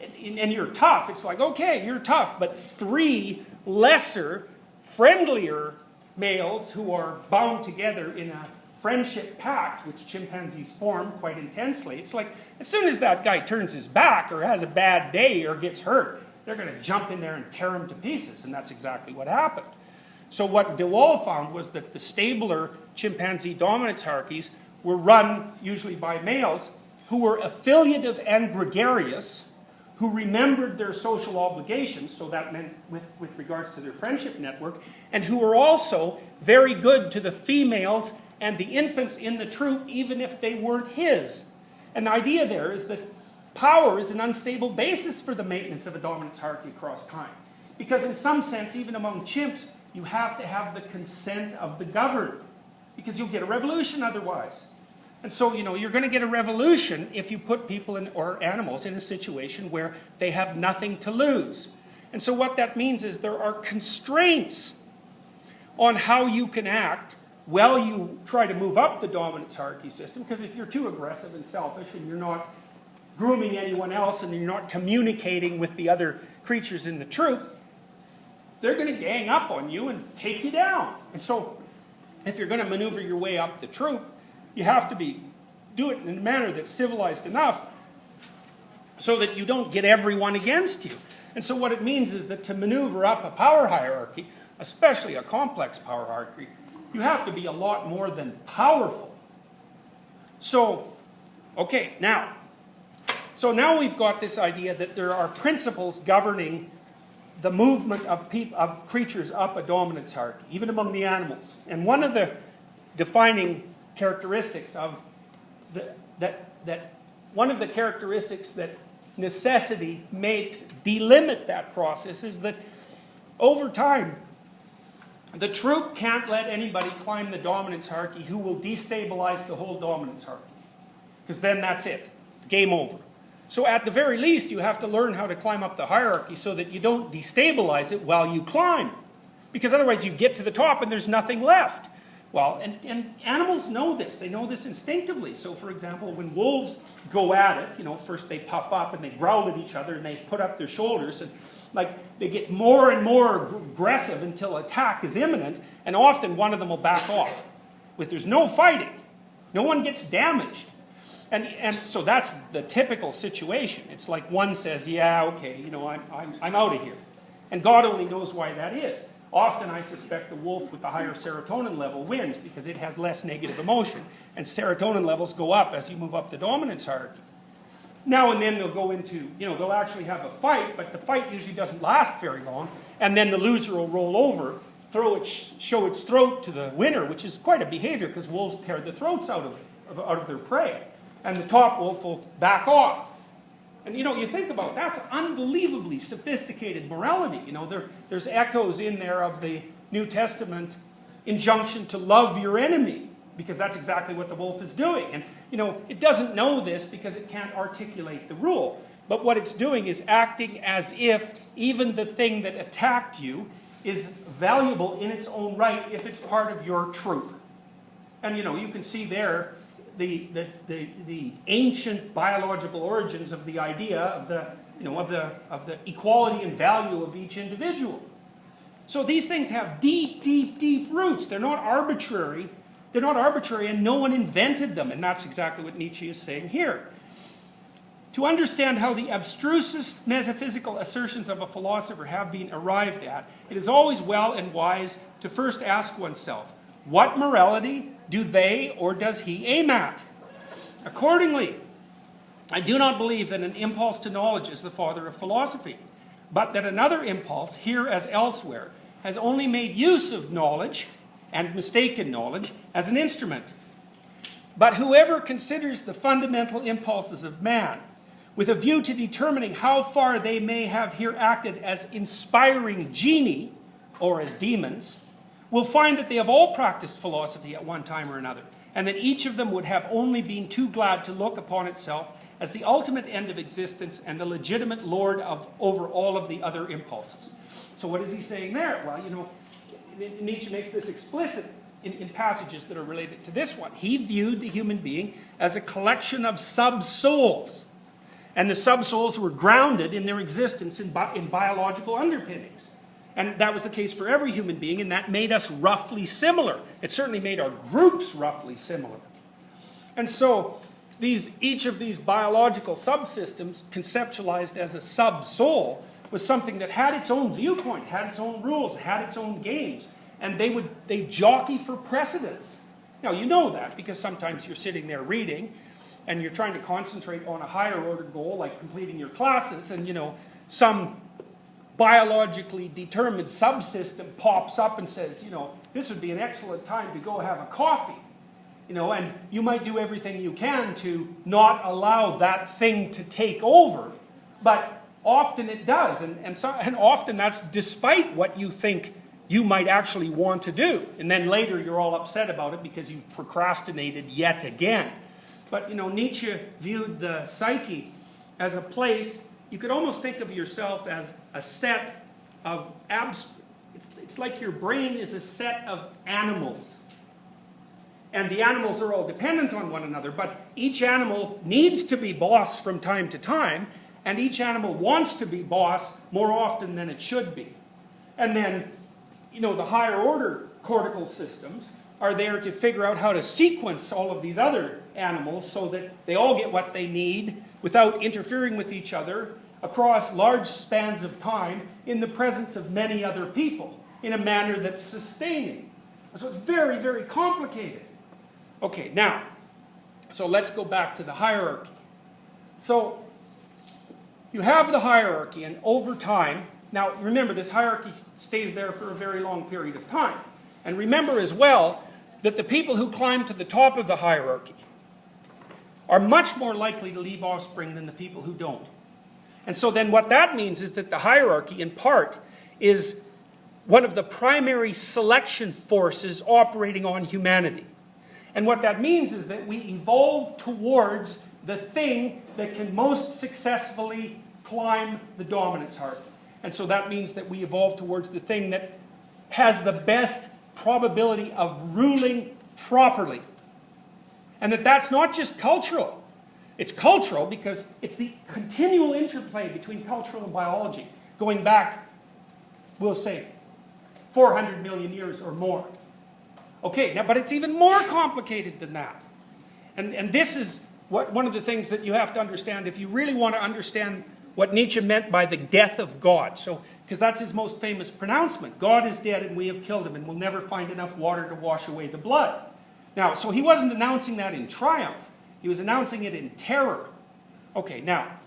Speaker 1: and you're tough, it's like, okay, you're tough, but three lesser, friendlier males who are bound together in a friendship pact, which chimpanzees form quite intensely, it's like, as soon as that guy turns his back or has a bad day or gets hurt, they're going to jump in there and tear him to pieces, and that's exactly what happened. So what de Waal found was that the stabler chimpanzee dominance hierarchies were run usually by males who were affiliative and gregarious, who remembered their social obligations, so that meant with regards to their friendship network, and who were also very good to the females and the infants in the troop, even if they weren't his. And the idea there is that power is an unstable basis for the maintenance of a dominance hierarchy across time. Because in some sense, even among chimps, you have to have the consent of the governed, because you'll get a revolution otherwise. And so, you know, you're going to get a revolution if you put people or animals in a situation where they have nothing to lose. And so what that means is there are constraints on how you can act while you try to move up the dominance hierarchy system, because if you're too aggressive and selfish and you're not grooming anyone else and you're not communicating with the other creatures in the troop, they're going to gang up on you and take you down. And so if you're going to maneuver your way up the troop, you have to do it in a manner that's civilized enough so that you don't get everyone against you. And so what it means is that to maneuver up a power hierarchy, especially a complex power hierarchy, you have to be a lot more than powerful. So, okay, now we've got this idea that there are principles governing the movement of creatures up a dominance hierarchy, even among the animals. And one of the defining characteristics of one of the characteristics that necessity makes delimit that process is that over time, the troop can't let anybody climb the dominance hierarchy who will destabilize the whole dominance hierarchy. Because then that's it. Game over. So at the very least, you have to learn how to climb up the hierarchy so that you don't destabilize it while you climb. Because otherwise you get to the top and there's nothing left. Well, and animals know this. They know this instinctively. So for example, when wolves go at it, first they puff up and they growl at each other and they put up their shoulders and they get more and more aggressive until attack is imminent, and often one of them will back off. There's no fighting. No one gets damaged. And so that's the typical situation. It's like one says, yeah, okay, I'm out of here. And God only knows why that is. Often I suspect the wolf with the higher serotonin level wins because it has less negative emotion. And serotonin levels go up as you move up the dominance hierarchy. Now and then they'll go into, they'll actually have a fight, but the fight usually doesn't last very long. And then the loser will roll over, show its throat to the winner, which is quite a behavior because wolves tear the throats out of their prey. And the top wolf will back off. And you think about it, that's unbelievably sophisticated morality. There's echoes in there of the New Testament injunction to love your enemy, because that's exactly what the wolf is doing. And it doesn't know this because it can't articulate the rule. But what it's doing is acting as if even the thing that attacked you is valuable in its own right if it's part of your troop. And you can see there the ancient biological origins of the idea of the equality and value of each individual. So these things have deep, deep, deep roots. They're not arbitrary. They're not arbitrary, and no one invented them. And that's exactly what Nietzsche is saying here. To understand how the abstrusest metaphysical assertions of a philosopher have been arrived at, it is always well and wise to first ask oneself, what morality do they or does he aim at? Accordingly, I do not believe that an impulse to knowledge is the father of philosophy, but that another impulse, here as elsewhere, has only made use of knowledge, and mistaken knowledge, as an instrument. But whoever considers the fundamental impulses of man, with a view to determining how far they may have here acted as inspiring genii, or as demons, will find that they have all practiced philosophy at one time or another, and that each of them would have only been too glad to look upon itself as the ultimate end of existence and the legitimate lord over all of the other impulses. So what is he saying there? Well, Nietzsche makes this explicit in passages that are related to this one. He viewed the human being as a collection of sub-souls, and the sub-souls were grounded in their existence in biological underpinnings. And that was the case for every human being, and that made us roughly similar. It certainly made our groups roughly similar. And so each of these biological subsystems, conceptualized as a sub-soul, was something that had its own viewpoint, had its own rules, had its own games. And they jockey for precedence. Now, you know that because sometimes you're sitting there reading and you're trying to concentrate on a higher order goal like completing your classes, and some biologically determined subsystem pops up and says, this would be an excellent time to go have a coffee. And you might do everything you can to not allow that thing to take over, but often it does, and often that's despite what you think you might actually want to do. And then later you're all upset about it because you've procrastinated yet again. But Nietzsche viewed the psyche as a place. You could almost think of yourself as a set of it's like your brain is a set of animals. And the animals are all dependent on one another, but each animal needs to be boss from time to time, and each animal wants to be boss more often than it should be. And then, the higher order cortical systems are there to figure out how to sequence all of these other animals so that they all get what they need without interfering with each other across large spans of time in the presence of many other people in a manner that's sustaining. So it's very, very complicated. Okay, now, so let's go back to the hierarchy. So you have the hierarchy, and over time, now remember this hierarchy stays there for a very long period of time. And remember as well that the people who climb to the top of the hierarchy are much more likely to leave offspring than the people who don't. And so then what that means is that the hierarchy, in part, is one of the primary selection forces operating on humanity. And what that means is that we evolve towards the thing that can most successfully climb the dominance hierarchy. And so that means that we evolve towards the thing that has the best probability of ruling properly. And that's not just cultural. It's cultural because it's the continual interplay between cultural and biology, going back, we'll say, 400 million years or more. Okay, now, but it's even more complicated than that. And this is one of the things that you have to understand if you really want to understand what Nietzsche meant by the death of God. So, because that's his most famous pronouncement. God is dead and we have killed him and we'll never find enough water to wash away the blood. Now, so he wasn't announcing that in triumph. He was announcing it in terror. Okay, now,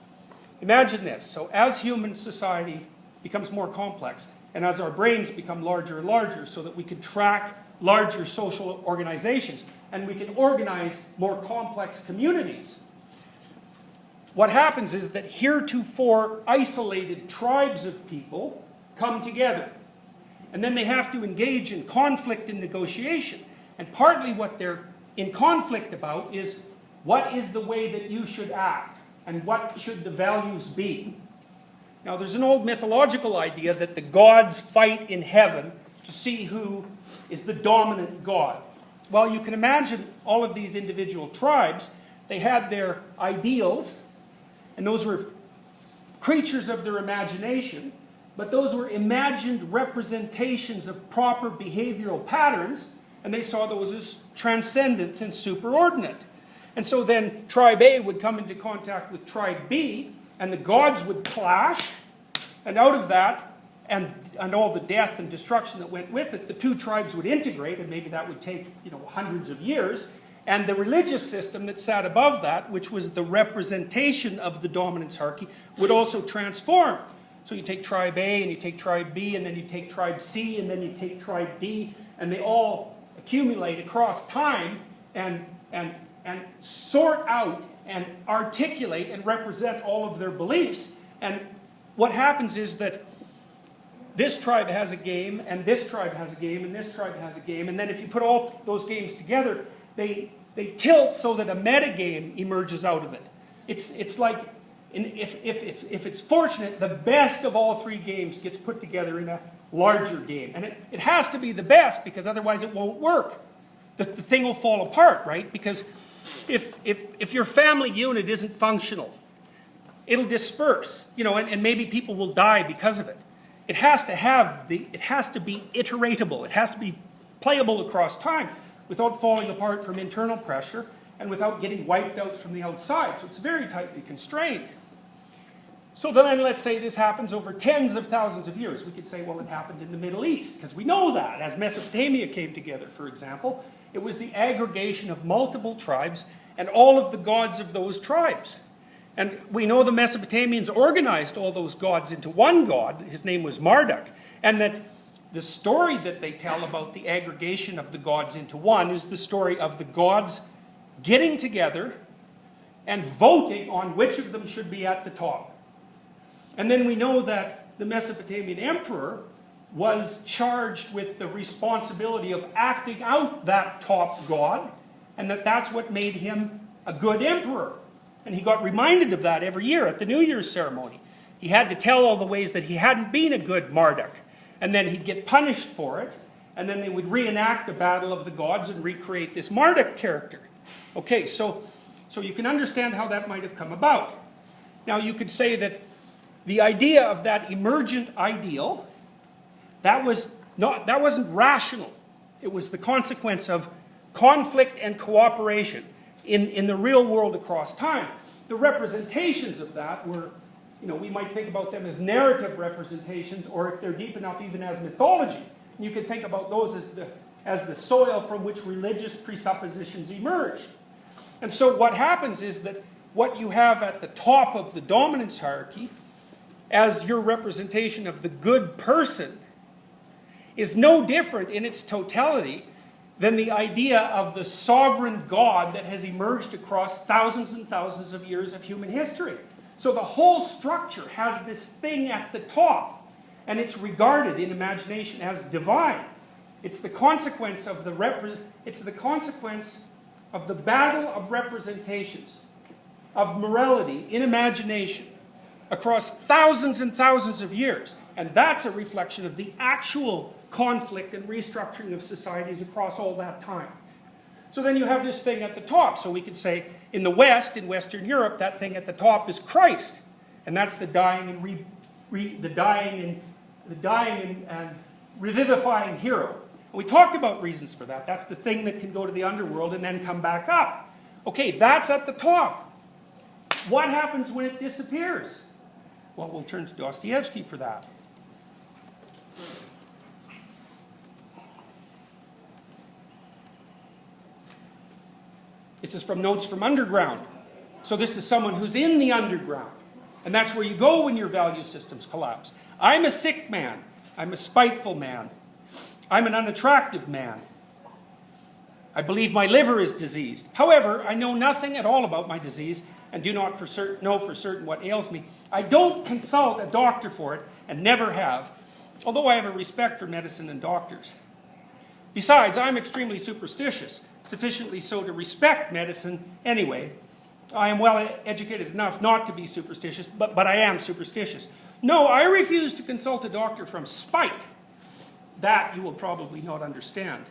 Speaker 1: imagine this. So as human society becomes more complex, and as our brains become larger and larger so that we can track larger social organizations, and we can organize more complex communities, what happens is that heretofore isolated tribes of people come together. And then they have to engage in conflict and negotiation. And partly what they're in conflict about is what is the way that you should act and what should the values be. Now there's an old mythological idea that the gods fight in heaven to see who is the dominant god. Well, you can imagine all of these individual tribes, they had their ideals, and those were creatures of their imagination, but those were imagined representations of proper behavioral patterns, and they saw those as transcendent and superordinate. And so then tribe A would come into contact with tribe B, and the gods would clash, and out of that, and all the death and destruction that went with it, the two tribes would integrate, and maybe that would take, hundreds of years. And the religious system that sat above that, which was the representation of the dominance hierarchy, would also transform. So you take tribe A, and you take tribe B, and then you take tribe C, and then you take tribe D, and they all accumulate across time and sort out and articulate and represent all of their beliefs. And what happens is that this tribe has a game, and this tribe has a game, and this tribe has a game, and then if you put all those games together, they tilt so that a metagame emerges out of it. It's like, if it's fortunate, the best of all three games gets put together in a larger game. And it has to be the best, because otherwise it won't work. The thing will fall apart, right? Because if your family unit isn't functional, it'll disperse, and maybe people will die because of it. It has to be iteratable. It has to be playable across time without falling apart from internal pressure and without getting wiped out from the outside. So it's very tightly constrained. So then let's say this happens over tens of thousands of years. We could say, well, it happened in the Middle East, because we know that. As Mesopotamia came together, for example, it was the aggregation of multiple tribes and all of the gods of those tribes. And we know the Mesopotamians organized all those gods into one god. His name was Marduk. And that the story that they tell about the aggregation of the gods into one is the story of the gods getting together and voting on which of them should be at the top. And then we know that the Mesopotamian emperor was charged with the responsibility of acting out that top god, and that's what made him a good emperor. And he got reminded of that every year at the New Year's ceremony. He had to tell all the ways that he hadn't been a good Marduk. And then he'd get punished for it. And then they would reenact the battle of the gods and recreate this Marduk character. Okay, so you can understand how that might have come about. Now you could say that the idea of that emergent ideal, that wasn't rational. It was the consequence of conflict and cooperation in the real world across time. The representations of that were, we might think about them as narrative representations, or if they're deep enough, even as mythology. And you can think about those as the soil from which religious presuppositions emerged. And so what happens is that what you have at the top of the dominance hierarchy as your representation of the good person is no different in its totality than the idea of the sovereign God that has emerged across thousands and thousands of years of human history. So the whole structure has this thing at the top, and it's regarded in imagination as divine. It's the consequence of the battle of representations, of morality in imagination across thousands and thousands of years. And that's a reflection of the actual conflict and restructuring of societies across all that time. So then you have this thing at the top. So we could say in the West, in Western Europe, that thing at the top is Christ. And that's the dying and revivifying hero. And we talked about reasons for that. That's the thing that can go to the underworld and then come back up. Okay, that's at the top. What happens when it disappears? Well, we'll turn to Dostoevsky for that. This is from Notes from Underground. So this is someone who's in the underground. And that's where you go when your value systems collapse. I'm a sick man. I'm a spiteful man. I'm an unattractive man. I believe my liver is diseased. However, I know nothing at all about my disease and do not know for certain what ails me. I don't consult a doctor for it and never have, although I have a respect for medicine and doctors. Besides, I'm extremely superstitious, sufficiently so to respect medicine anyway. I am well educated enough not to be superstitious, but I am superstitious. No, I refuse to consult a doctor from spite. That you will probably not understand.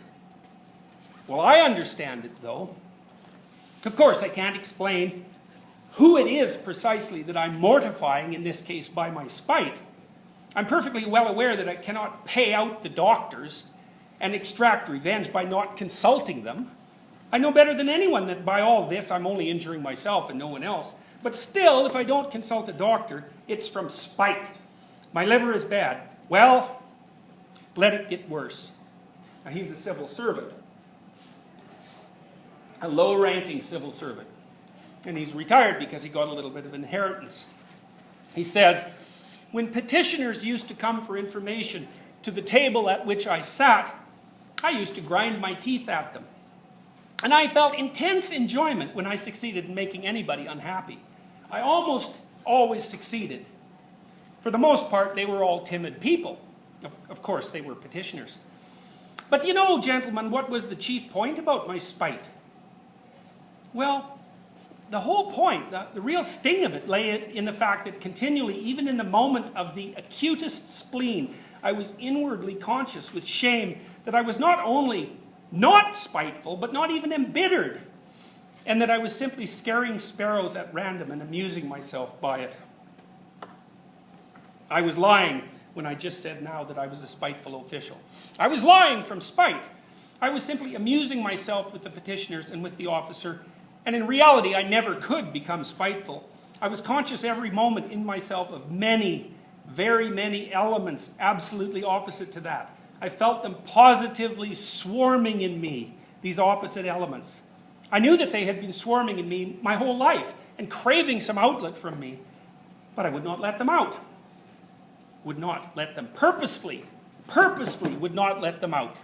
Speaker 1: Well, I understand it, though. Of course, I can't explain who it is precisely that I'm mortifying, in this case by my spite. I'm perfectly well aware that I cannot pay out the doctors and extract revenge by not consulting them. I know better than anyone that by all this I'm only injuring myself and no one else. But still, if I don't consult a doctor, it's from spite. My liver is bad. Well, let it get worse. Now, he's a civil servant. A low-ranking civil servant. And he's retired because he got a little bit of inheritance. He says, when petitioners used to come for information to the table at which I sat, I used to grind my teeth at them. And I felt intense enjoyment when I succeeded in making anybody unhappy. I almost always succeeded. For the most part, they were all timid people. Of course, they were petitioners. But you know, gentlemen, what was the chief point about my spite? Well, the whole point, the real sting of it lay in the fact that continually, even in the moment of the acutest spleen, I was inwardly conscious with shame that I was not only not spiteful, but not even embittered, and that I was simply scaring sparrows at random and amusing myself by it. I was lying when I just said now that I was a spiteful official. I was lying from spite. I was simply amusing myself with the petitioners and with the officer, and in reality I never could become spiteful. I was conscious every moment in myself of many, very many elements absolutely opposite to that. I felt them positively swarming in me, these opposite elements. I knew that they had been swarming in me my whole life and craving some outlet from me, but I would not let them out. Would not let them purposefully would not let them out.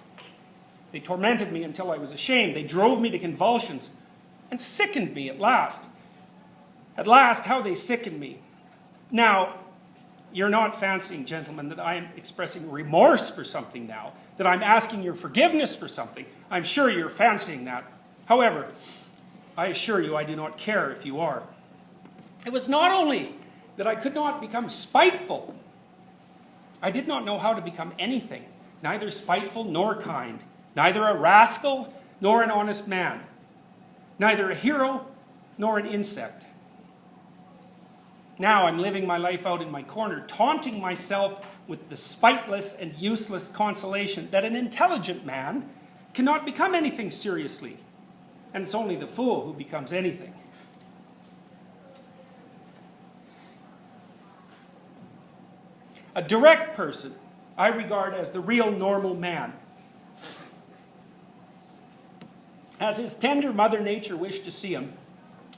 Speaker 1: They tormented me until I was ashamed. They drove me to convulsions and sickened me at last. At last, how they sickened me. Now, you're not fancying, gentlemen, that I am expressing remorse for something now, that I'm asking your forgiveness for something. I'm sure you're fancying that. However, I assure you I do not care if you are. It was not only that I could not become spiteful, I did not know how to become anything, neither spiteful nor kind, neither a rascal nor an honest man, neither a hero nor an insect. Now I'm living my life out in my corner, taunting myself with the spiteless and useless consolation that an intelligent man cannot become anything seriously. And it's only the fool who becomes anything. A direct person I regard as the real normal man. As his tender Mother Nature wished to see him,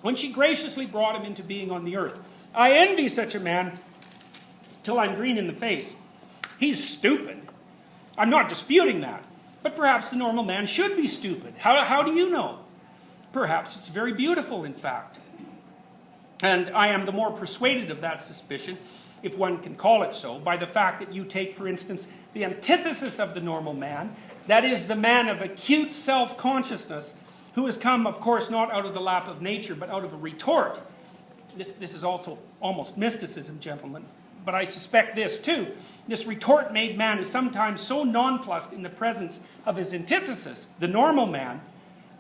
Speaker 1: when she graciously brought him into being on the earth. I envy such a man till I'm green in the face. He's stupid. I'm not disputing that. But perhaps the normal man should be stupid. How do you know? Perhaps it's very beautiful, in fact. And I am the more persuaded of that suspicion, if one can call it so, by the fact that you take, for instance, the antithesis of the normal man, that is, the man of acute self-consciousness, who has come, of course, not out of the lap of nature, but out of a retort. This is also almost mysticism, gentlemen. But I suspect this, too. This retort-made man is sometimes so nonplussed in the presence of his antithesis, the normal man,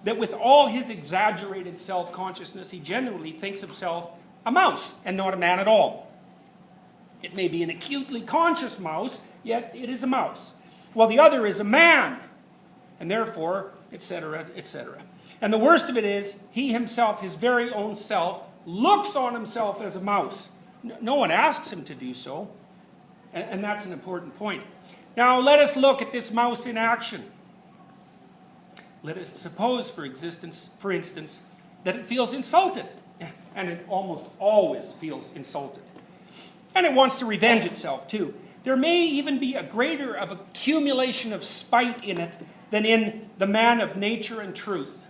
Speaker 1: that with all his exaggerated self-consciousness, he generally thinks himself a mouse and not a man at all. It may be an acutely conscious mouse, yet it is a mouse. While the other is a man, and therefore, etc., etc. And the worst of it is, he himself, his very own self, looks on himself as a mouse. No one asks him to do so, and that's an important point. Now, let us look at this mouse in action. Let us suppose, for instance, that it feels insulted, and it almost always feels insulted. And it wants to revenge itself, too. There may even be a greater of accumulation of spite in it than in the man of nature and truth.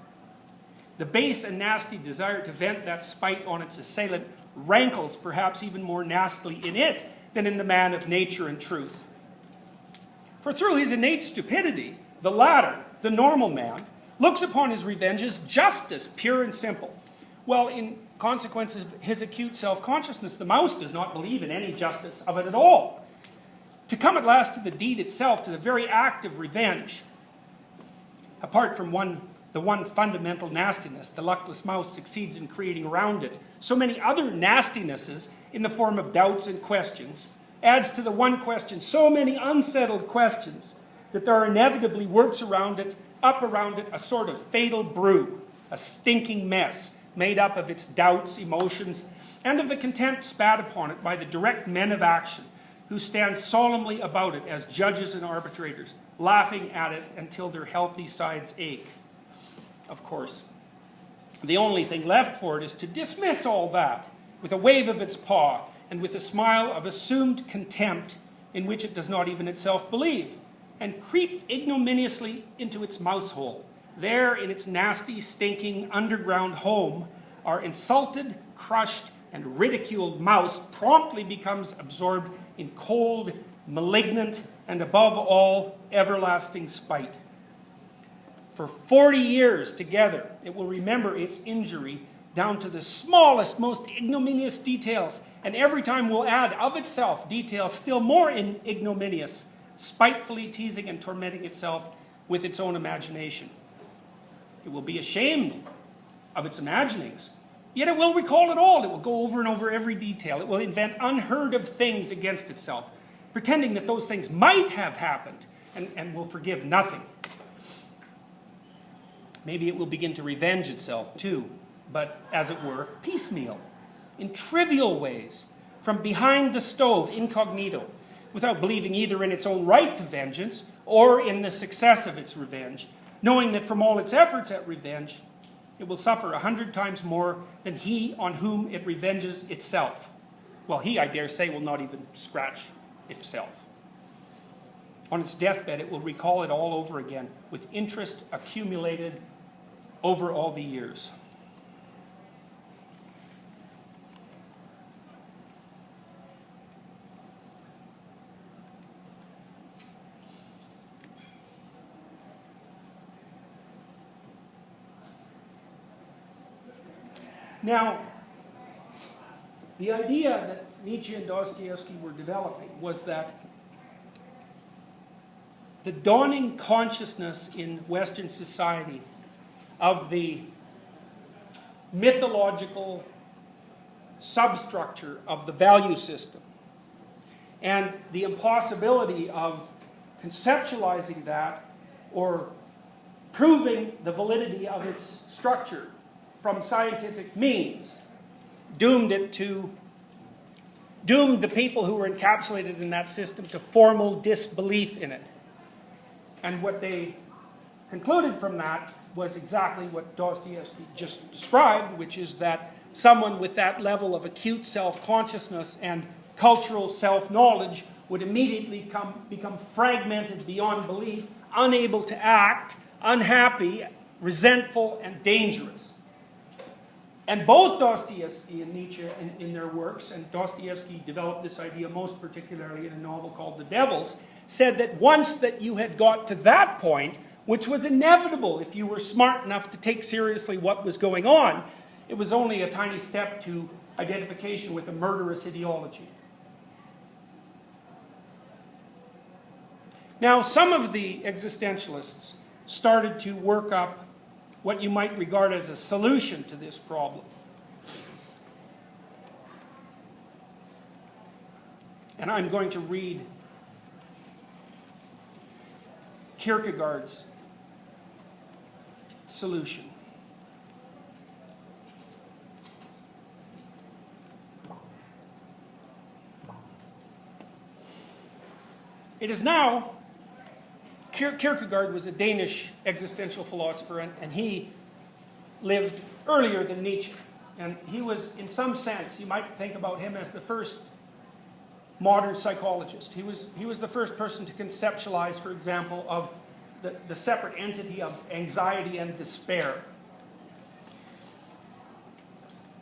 Speaker 1: The base and nasty desire to vent that spite on its assailant rankles perhaps even more nastily in it than in the man of nature and truth. For through his innate stupidity, the latter, the normal man, looks upon his revenge as justice, pure and simple. Well, in consequence of his acute self-consciousness, the mouse does not believe in any justice of it at all. To come at last to the deed itself, to the very act of revenge, apart from the one fundamental nastiness the luckless mouse succeeds in creating around it, so many other nastinesses in the form of doubts and questions, adds to the one question so many unsettled questions that there inevitably works around it, up around it, a sort of fatal brew, a stinking mess, made up of its doubts, emotions, and of the contempt spat upon it by the direct men of action, who stand solemnly about it as judges and arbitrators, laughing at it until their healthy sides ache. Of course, the only thing left for it is to dismiss all that with a wave of its paw and with a smile of assumed contempt in which it does not even itself believe, and creep ignominiously into its mouse hole. There, in its nasty, stinking, underground home, our insulted, crushed, and ridiculed mouse promptly becomes absorbed in cold, malignant, and above all, everlasting spite. For 40 years together, it will remember its injury down to the smallest, most ignominious details, and every time will add of itself details still more ignominious, spitefully teasing and tormenting itself with its own imagination. It will be ashamed of its imaginings, yet it will recall it all. It will go over and over every detail. It will invent unheard of things against itself, pretending that those things might have happened, and will forgive nothing. Maybe it will begin to revenge itself too, but as it were, piecemeal, in trivial ways, from behind the stove, incognito, without believing either in its own right to vengeance or in the success of its revenge, knowing that from all its efforts at revenge, it will suffer 100 times more than he on whom it revenges itself. Well, he, I dare say, will not even scratch itself. On its deathbed, it will recall it all over again, with interest accumulated over all the years. Now, the idea that Nietzsche and Dostoevsky were developing was that the dawning consciousness in Western society of the mythological substructure of the value system and the impossibility of conceptualizing that or proving the validity of its structure from scientific means, doomed the people who were encapsulated in that system to formal disbelief in it. And what they concluded from that was exactly what Dostoevsky just described, which is that someone with that level of acute self-consciousness and cultural self-knowledge would immediately become fragmented beyond belief, unable to act, unhappy, resentful, and dangerous. And both Dostoevsky and Nietzsche in their works, and Dostoevsky developed this idea most particularly in a novel called The Devils, said that once that you had got to that point, which was inevitable if you were smart enough to take seriously what was going on, it was only a tiny step to identification with a murderous ideology. Now, some of the existentialists started to work up what you might regard as a solution to this problem. And I'm going to read Kierkegaard's solution. It is now, Kierkegaard was a Danish existential philosopher, and he lived earlier than Nietzsche. And he was, in some sense, you might think about him as the first modern psychologist. He was the first person to conceptualize, for example, of the separate entity of anxiety and despair.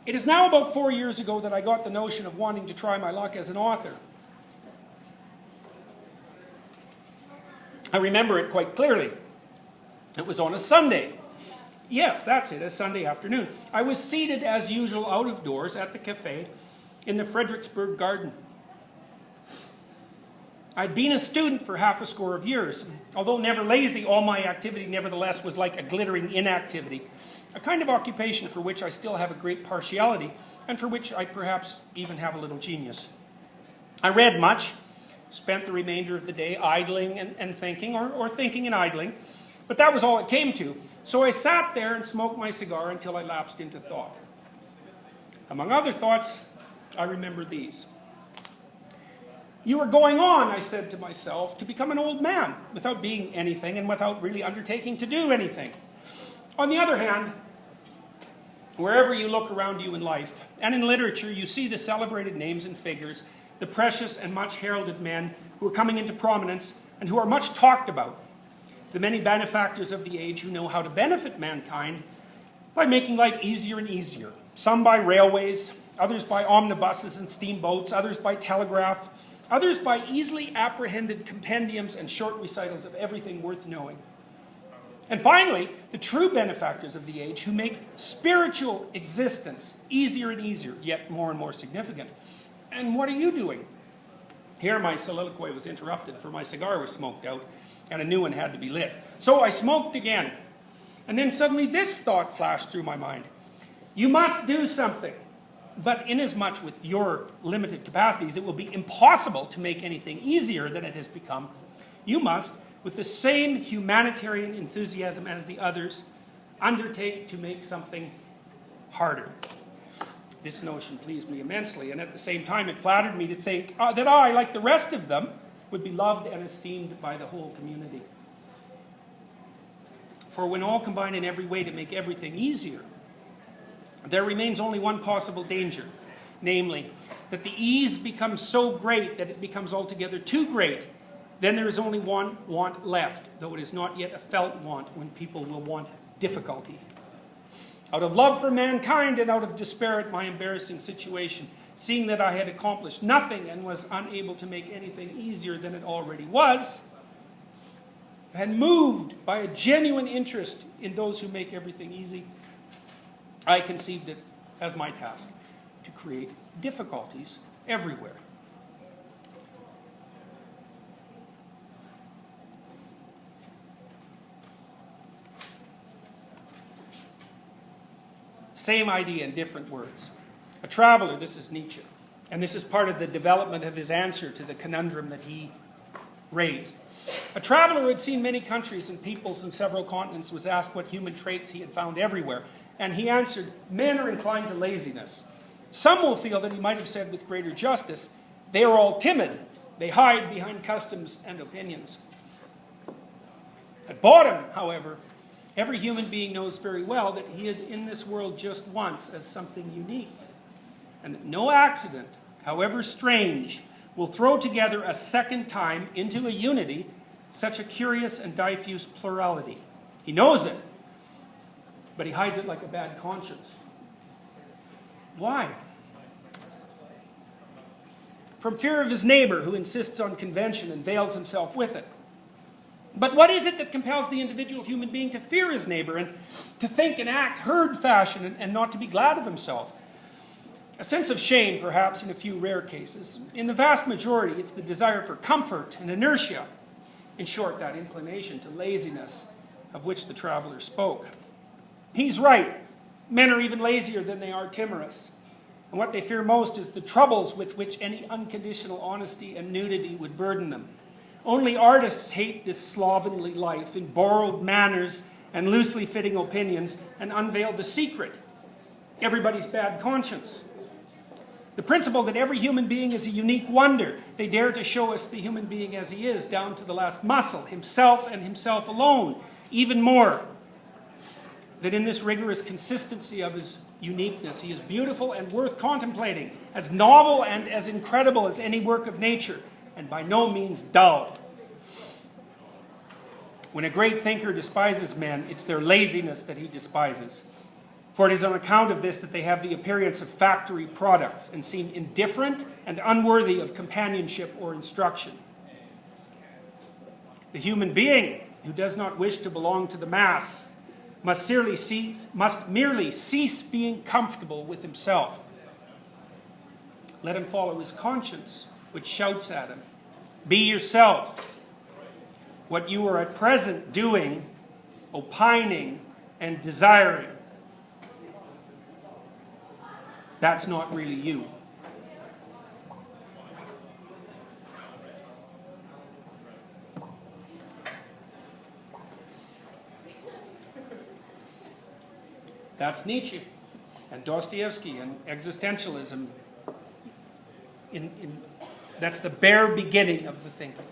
Speaker 1: It is now about 4 years ago that I got the notion of wanting to try my luck as an author. I remember it quite clearly. It was on a Sunday. Yes, that's it, a Sunday afternoon. I was seated as usual out of doors at the cafe in the Frederiksberg garden. I'd been a student for half a score of years. Although never lazy, all my activity nevertheless was like a glittering inactivity, a kind of occupation for which I still have a great partiality, and for which I perhaps even have a little genius. I read much, spent the remainder of the day idling and thinking, or thinking and idling, but that was all it came to. So I sat there and smoked my cigar until I lapsed into thought. Among other thoughts, I remember these. You are going on, I said to myself, to become an old man, without being anything and without really undertaking to do anything. On the other hand, wherever you look around you in life, and in literature, you see the celebrated names and figures, the precious and much heralded men who are coming into prominence and who are much talked about. The many benefactors of the age who know how to benefit mankind by making life easier and easier. Some by railways, others by omnibuses and steamboats, others by telegraph, others by easily apprehended compendiums and short recitals of everything worth knowing. And finally, the true benefactors of the age who make spiritual existence easier and easier, yet more and more significant. And what are you doing? Here my soliloquy was interrupted, for my cigar was smoked out, and a new one had to be lit. So I smoked again. And then suddenly this thought flashed through my mind. You must do something. But inasmuch with your limited capacities, it will be impossible to make anything easier than it has become. You must, with the same humanitarian enthusiasm as the others, undertake to make something harder. This notion pleased me immensely, and at the same time it flattered me to think that I, like the rest of them, would be loved and esteemed by the whole community. For when all combine in every way to make everything easier, there remains only one possible danger, namely, that the ease becomes so great that it becomes altogether too great. Then there is only one want left, though it is not yet a felt want, when people will want difficulty. Out of love for mankind and out of despair at my embarrassing situation, seeing that I had accomplished nothing and was unable to make anything easier than it already was, and moved by a genuine interest in those who make everything easy, I conceived it as my task to create difficulties everywhere. Same idea in different words. A traveler, this is Nietzsche, and this is part of the development of his answer to the conundrum that he raised. A traveler who had seen many countries and peoples and several continents was asked what human traits he had found everywhere. And he answered, men are inclined to laziness. Some will feel that he might have said with greater justice, they are all timid. They hide behind customs and opinions. At bottom, however, every human being knows very well that he is in this world just once as something unique. And that no accident, however strange, will throw together a second time into a unity such a curious and diffuse plurality. He knows it, but he hides it like a bad conscience. Why? From fear of his neighbor who insists on convention and veils himself with it. But what is it that compels the individual human being to fear his neighbor and to think and act herd fashion and not to be glad of himself? A sense of shame, perhaps, in a few rare cases. In the vast majority, it's the desire for comfort and inertia. In short, that inclination to laziness of which the traveler spoke. He's right. Men are even lazier than they are timorous. And what they fear most is the troubles with which any unconditional honesty and nudity would burden them. Only artists hate this slovenly life in borrowed manners and loosely fitting opinions and unveil the secret, everybody's bad conscience. The principle that every human being is a unique wonder. They dare to show us the human being as he is, down to the last muscle, himself and himself alone. Even more, that in this rigorous consistency of his uniqueness, he is beautiful and worth contemplating, as novel and as incredible as any work of nature, and by no means dull. When a great thinker despises men, it's their laziness that he despises. For it is on account of this that they have the appearance of factory products and seem indifferent and unworthy of companionship or instruction. The human being who does not wish to belong to the mass must merely cease being comfortable with himself. Let him follow his conscience, which shouts at him, "Be yourself." What you are at present doing, opining, and desiring, that's not really you. That's Nietzsche and Dostoevsky and existentialism. That's the bare beginning of the thinking.